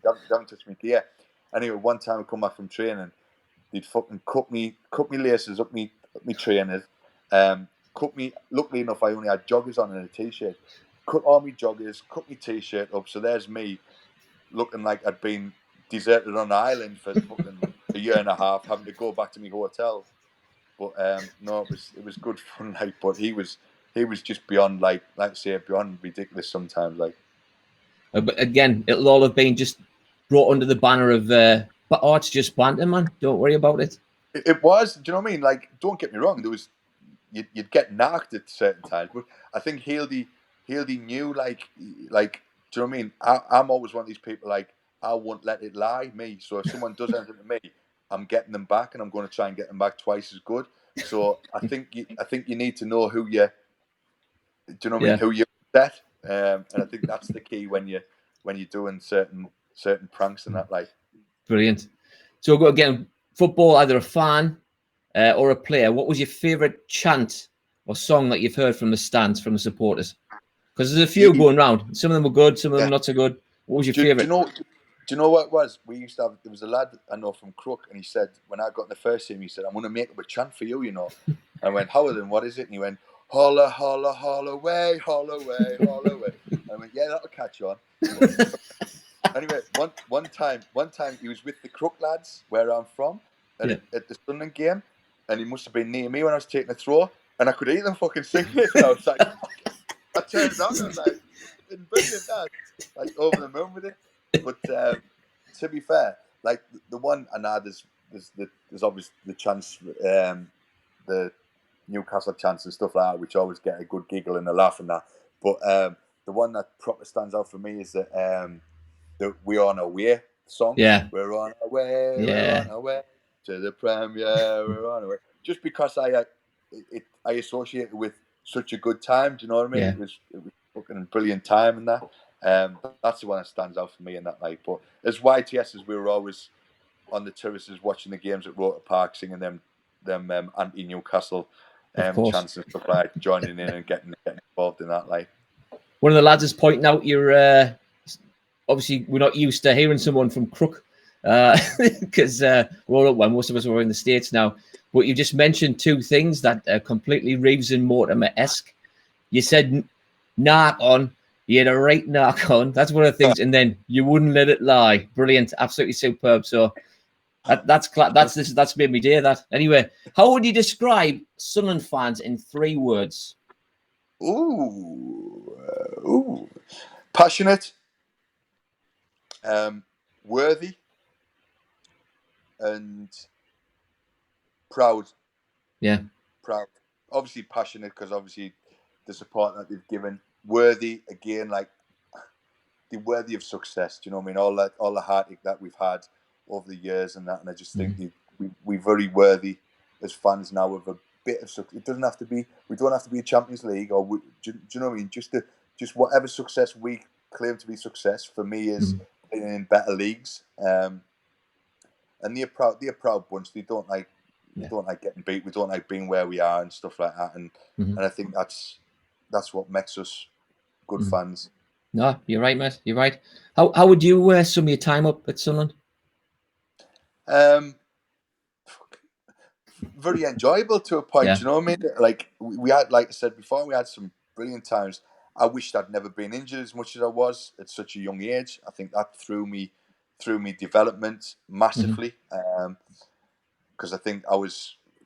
haven't touched my gear. Anyway, one time I come back from training, they'd fucking cut me laces up me trainers. Cut me. Luckily enough, I only had joggers on and a t-shirt. Cut all my joggers, cut my t-shirt up. So there's me, looking like I'd been deserted on an island for fucking a year and a half, having to go back to my hotel. But no, it was good fun, like. But he was just beyond, like I say, beyond ridiculous sometimes, like. But again, it'll all have been just brought under the banner of, but it's just banter, man. Don't worry about it. It was. Do you know what I mean? Like, don't get me wrong. There was, you'd get knocked at certain times, but I think Haley knew, like. Do you know what I mean? I'm always one of these people, like, I won't let it lie, me. So if someone does anything to me, I'm getting them back, and I'm going to try and get them back twice as good. So I think you need to know who you. Do you know what I mean? Who you set, and I think that's the key when you're doing certain pranks and that, like. Brilliant. So we'll go again. Football, either a fan or a player. What was your favourite chant or song that you've heard from the stands, from the supporters? Because there's a few going round. Some of them were good, some of them not so good. What was your favourite? Do you know what it was? We used to have. There was a lad I know from Crook, and he said, when I got in the first team, he said, "I'm going to make up a chant for you, you know." I went, "How then? What is it?" And he went, "Holla, holla, Holloway, Holloway, Holloway." I went, "Yeah, that'll catch on." Anyway, one time he was with the Crook lads, where I'm from, and at the Sunderland game, and he must have been near me when I was taking a throw, and I could hear them fucking singing it, and I was like, I turned it on, and I was like, brilliant, that, like, over the moon with it. But to be fair, like the one, and now there's obviously the chance, the Newcastle chants and stuff like that, which always get a good giggle and a laugh and that. But the one that proper stands out for me is the "We're on our way" song. Yeah, we're on our way. We're on our way to the Premier. We're on our way. Just because I associate it with such a good time. Do you know what I mean? Yeah. It was fucking a brilliant time and that. That's the one that stands out for me in that night. But as YTSs, we were always on the terraces watching the games at Roker Park, singing them anti-Newcastle chants and stuff like that, joining in and getting involved in that. Like, one of the lads is pointing out you're obviously we're not used to hearing someone from Crook because most of us are in the States now. But you just mentioned two things that are completely Reeves and Mortimer-esque. You said knock on. You had a right knock on. That's one of the things. And then you wouldn't let it lie. Brilliant. Absolutely superb. So that's made me day, that. Anyway, how would you describe Sunderland fans in 3 words? Ooh. Passionate, worthy, and proud. Yeah. Proud. Obviously passionate, because obviously the support that they've given. Worthy, again, like, they're worthy of success. Do you know what I mean? All the heartache that we've had over the years and that, and I just think we're very worthy as fans now of a bit of success. It doesn't have to be. We don't have to be a Champions League, or do you know what I mean? Just whatever success we claim to be success for me is being in better leagues. And they're proud bunch. They don't like getting beat. We don't like being where we are and stuff like that. And I think that's what makes us good fans. No, you're right, mate. You're right. How would you sum your time up at Sunderland? Very enjoyable to a point. You know what I mean? Like we had, like I said before, we had some brilliant times. I wished I'd never been injured as much as I was at such a young age. I think that threw me development massively. Because I think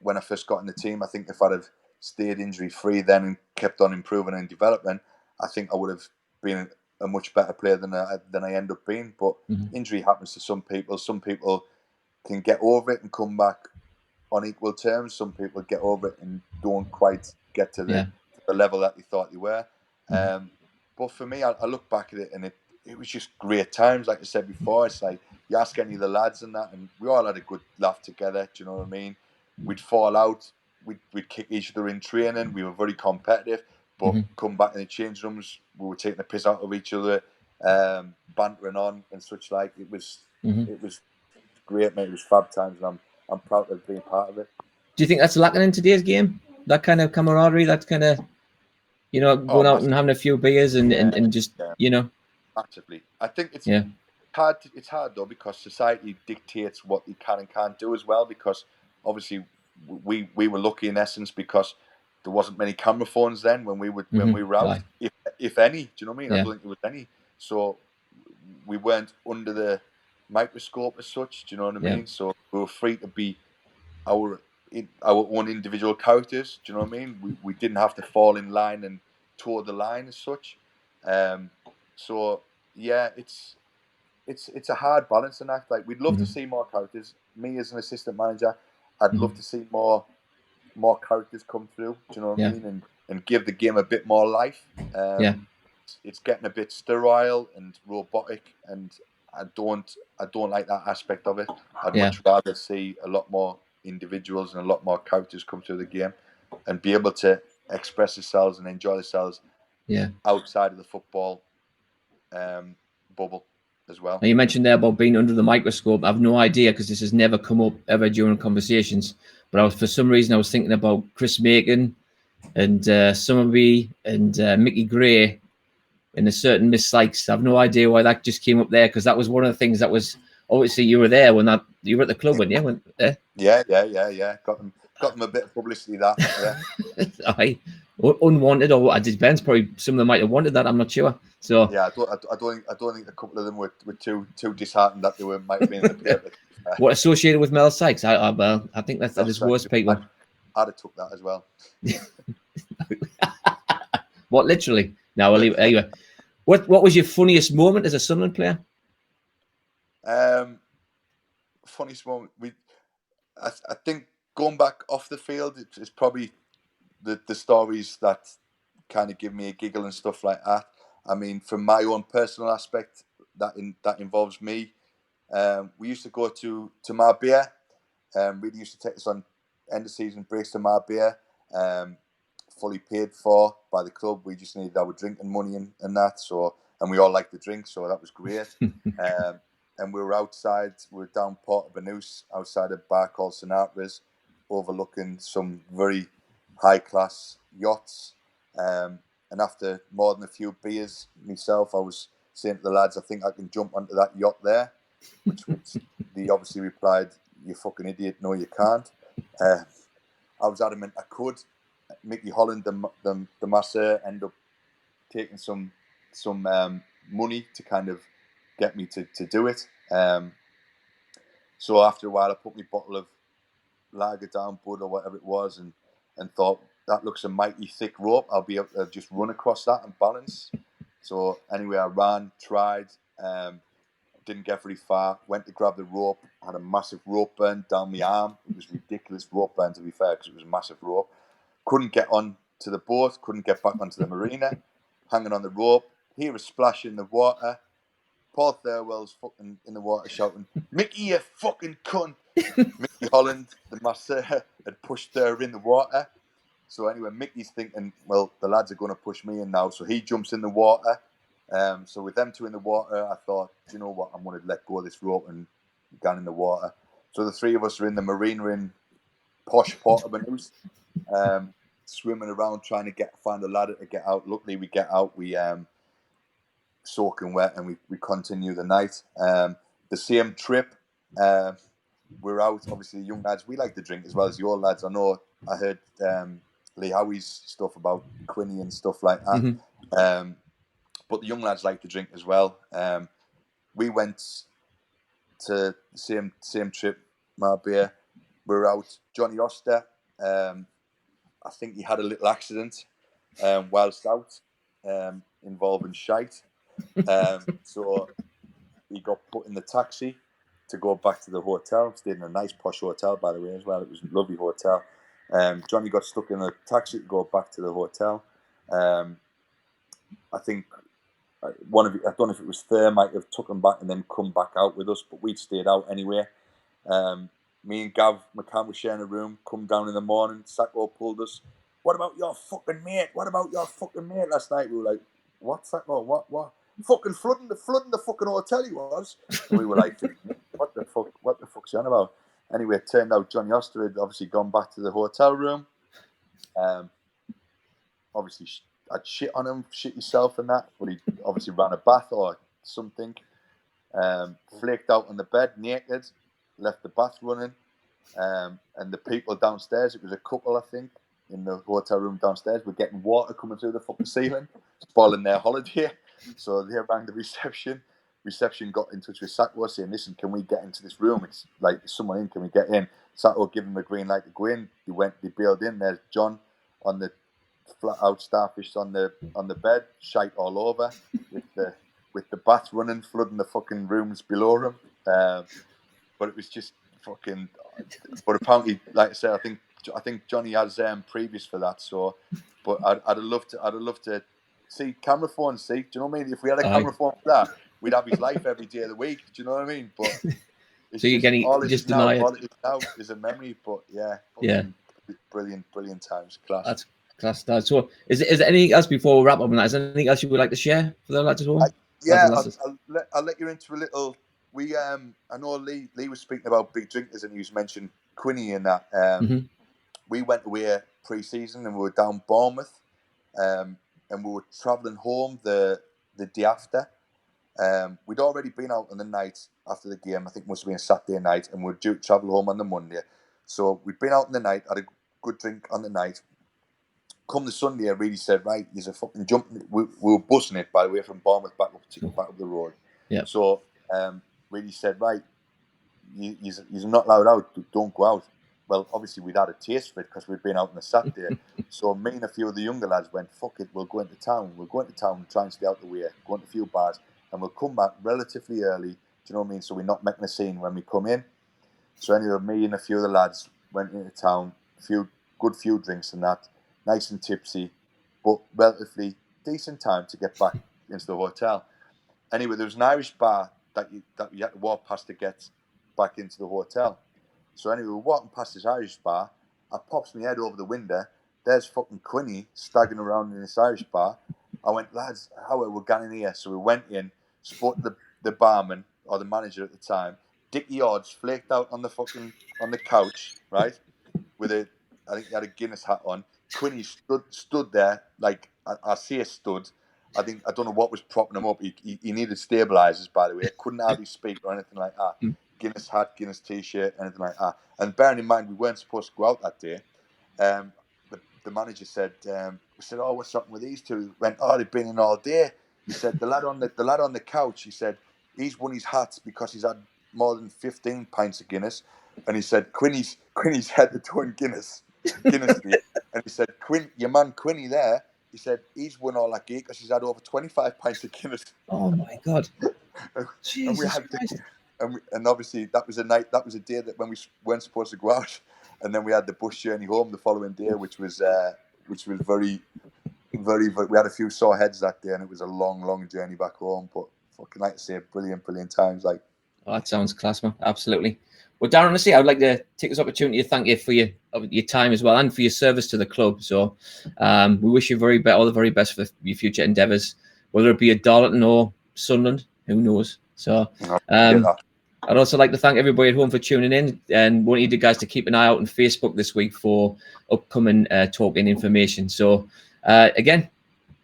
when I first got in the team, I think if I'd have stayed injury free then and kept on improving and developing, I think I would have been a much better player than I end up being. But injury happens to some people. Some people can get over it and come back on equal terms. Some people get over it and don't quite get to the level that they thought they were. But for me, I look back at it and it was just great times. Like I said before, it's like you ask any of the lads and that, and we all had a good laugh together. Do you know what I mean? We'd fall out, we'd kick each other in training. We were very competitive, but come back in the change rooms, we were taking the piss out of each other, bantering on and such like. It was great, mate. It was fab times, and I'm proud to be a part of it. Do you think that's lacking in today's game? That kind of camaraderie, that kind of, going out and having a few beers and just, Massively. I think it's hard. It's hard though, because society dictates what you can and can't do as well. Because obviously we were lucky in essence because there wasn't many camera phones then when we were out, if any. Do you know what I mean? I don't think there was any. So we weren't under the microscope as such. Do you know what I mean? So we were free to be our own individual characters. Do you know what I mean? We didn't have to fall in line and toe the line as such. So yeah, it's a hard balancing act. Like, we'd love to see more characters. Me as an assistant manager, I'd love to see more characters come through. Do you know what I mean? And give the game a bit more life. It's getting a bit sterile and robotic, and I don't like that aspect of it. I'd much rather see a lot more individuals and a lot more characters come through the game and be able to express themselves and enjoy themselves outside of the football bubble as well. Now, you mentioned there about being under the microscope. I've no idea, because this has never come up ever during conversations, but for some reason I was thinking about Chris Macon and Summerby and Mickey Gray and a certain Miss Sykes. I've no idea why that just came up there, because that was one of the things that was, obviously you were there when you were at the club, weren't you? Yeah. Got them a bit of publicity, that. Aye. Unwanted, or it depends. Probably some of them might have wanted that. I'm not sure. So yeah, I don't think a couple of them were too disheartened that they might have been in the paper. What associated with Mel Sykes? I think that's his worst people. I'd have took that as well. What, literally? No, I'll leave it anyway. What was your funniest moment as a Sunderland player? Funniest moment. I think going back off the field, it's probably the stories that kind of give me a giggle and stuff like that. I mean, from my own personal aspect, that involves me. We used to go to Marbella. Really used to take us on end of season breaks to Marbella. Fully paid for by the club. We just needed our drinking money and that. So, and we all liked the drink, so that was great. And we were outside. We were down Port Banús, outside a bar called Sinatra's, overlooking some very high class yachts. And after more than a few beers myself, I was saying to the lads, I think I can jump onto that yacht there, which they obviously replied, "You fucking idiot, no you can't." I was adamant I could. Mickey Holland, the masseur, ended up taking some money to kind of get me to do it. So after a while, I put my bottle of lager down, Bud or whatever it was, and thought, that looks a mighty thick rope. I'll be able to just run across that and balance. So anyway, I ran, tried, didn't get very far. Went to grab the rope, had a massive rope burn down my arm. It was ridiculous rope burn, to be fair, because it was a massive rope. Couldn't get on to the boat, couldn't get back onto the marina, hanging on the rope. Hear a splash in the water. Paul Thirlwell's fucking in the water shouting, "Mickey, you fucking cunt!" Mickey Holland, the master, had pushed her in the water. So anyway, Mickey's thinking, well, the lads are going to push me in now. So he jumps in the water. So with them two in the water, I thought, do you know what? I'm going to let go of this rope and get in the water. So the three of us are in the marina in posh Port Banús, swimming around trying to find a ladder to get out. Luckily, we get out. We soaking wet, and we continue the night. The same trip, we're out. Obviously, the young lads, we like to drink as well as your lads. I know I heard Lee Howie's stuff about Quinny and stuff like that. But the young lads like to drink as well. We went to the same trip, Marbella. We were out. Johnny Oster, I think he had a little accident whilst out, involving shite. So he got put in the taxi to go back to the hotel. Stayed in a nice posh hotel, by the way, as well. It was a lovely hotel. Johnny got stuck in a taxi to go back to the hotel. I think I don't know if it was Thur, might have took him back and then come back out with us, but we'd stayed out anyway. Me and Gav McCann were sharing a room, come down in the morning, Sacco pulled us. What about your fucking mate? What about your fucking mate last night? We were like, what, Sacco? What? Fucking flooding the fucking hotel he was. And we were like, what the fuck's he on about? Anyway, it turned out Johnny Oster had obviously gone back to the hotel room. Obviously, I'd shit on him, shit yourself and that, but he obviously ran a bath or something. Flaked out on the bed, naked, left the bath running. And the people downstairs, it was a couple, I think, in the hotel room downstairs, were getting water coming through the fucking ceiling, spoiling their holiday. So they rang the reception. Reception got in touch with Sacco saying, listen, can we get into this room? It's like, someone in, can we get in? Sacco gave him a green light to go in. They bailed in. There's John on the flat out starfish on the bed, shite all over, with the bath running, flooding the fucking rooms below him. But it was just fucking. But apparently, like I said, I think Johnny has previous for that. So, but I'd have loved to see camera phone. See, do you know what I mean? If we had a camera phone for that, we'd have his life every day of the week. Do you know what I mean? But so you're getting all it is now is a memory. But yeah, brilliant times, class. That's class. That. So, is there anything else before we wrap up on that? Is there anything else you would like to share for the lads as well? I'll let you into a little. I know Lee was speaking about big drinkers, and he was mentioning Quinny and that. We went away pre-season and we were down Bournemouth, and we were travelling home the day after. We'd already been out on the night after the game. I think it must have been a Saturday night, and we were due to travel home on the Monday. So we'd been out on the night, had a good drink on the night. Come the Sunday, I really said, right, he's a fucking jump. We were bussing it, by the way, from Bournemouth back up the road. Yeah. So really said, right, you're not allowed out. Don't go out. Well, obviously we'd had a taste for it because we'd been out on a Saturday. So me and a few of the younger lads went, fuck it, we'll go into town. We'll go into town and try and stay out the way. Go into a few bars, and we'll come back relatively early. Do you know what I mean? So we're not making a scene when we come in. So anyway, me and a few of the lads went into town. Good few drinks and that. Nice and tipsy, but relatively decent time to get back into the hotel. Anyway, there was an Irish bar that you had to walk past to get back into the hotel. So anyway, we're walking past this Irish bar. I pops my head over the window. There's fucking Quinny staggering around in this Irish bar. I went, lads, how are we getting here? So we went in, spotted the barman or the manager at the time. Dickie Odds flaked out on the couch, right? I think he had a Guinness hat on. Quinny stood there, like I say stood. I don't know what was propping him up. He needed stabilisers, by the way. Couldn't hardly speak or anything like that. Guinness hat, Guinness t-shirt, anything like that. And bearing in mind, we weren't supposed to go out that day. The manager said, we said, oh, what's happened with these two? He went, oh, they've been in all day. He said, the lad on the couch, he said, he's won his hats because he's had more than 15 pints of Guinness. And he said, Quinny's head to toe in Guinness. And he said, your man Quinny there, he said, he's won all that gear because he's had over 25 pints of Guinness. Oh my God. Jesus Christ. And obviously that was a day that when we weren't supposed to go out, and then we had the bus journey home the following day, which was very, very, we had a few sore heads that day, and it was a long journey back home. But fucking, like I say, brilliant times. Like, oh, that sounds class, man. Absolutely. Well, Darren, honestly, I would like to take this opportunity to thank you for your time as well, and for your service to the club. So we wish you all the very best for your future endeavours, whether it be at Darlington or Sunderland, who knows. So I'd also like to thank everybody at home for tuning in, and want you guys to keep an eye out on Facebook this week for upcoming talking information. So again,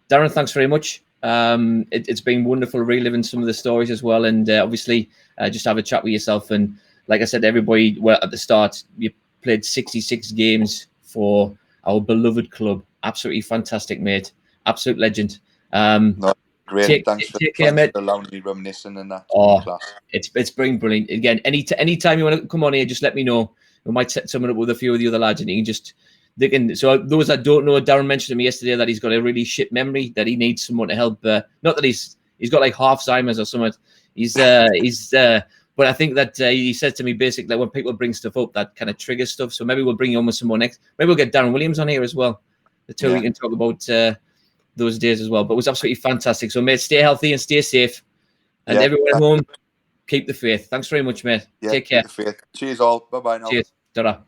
Darren, thanks very much. It's been wonderful reliving some of the stories as well, and obviously just have a chat with yourself. And like I said, everybody, well, at the start, you played 66 games for our beloved club. Absolutely fantastic, mate. Absolute legend. No, great. Thanks Take care, mate. for allowing me reminiscing and that. Oh, class. It's brilliant. Again, anytime you want to come on here, just let me know. We might set someone up with a few of the other lads, and you can just so those that don't know, Darren mentioned to me yesterday that he's got a really shit memory, that he needs someone to help. Not that he's got like Alzheimer's or something. But I think that he said to me basically that when people bring stuff up, that kind of triggers stuff. So maybe we'll bring you on with some more next. Maybe we'll get Darren Williams on here as well. The two we can talk about those days as well. But it was absolutely fantastic. So mate, stay healthy and stay safe. And everyone at home, keep the faith. Thanks very much, mate. Take care. Keep the faith. Cheers all. Bye-bye now. Cheers. Ta-ra.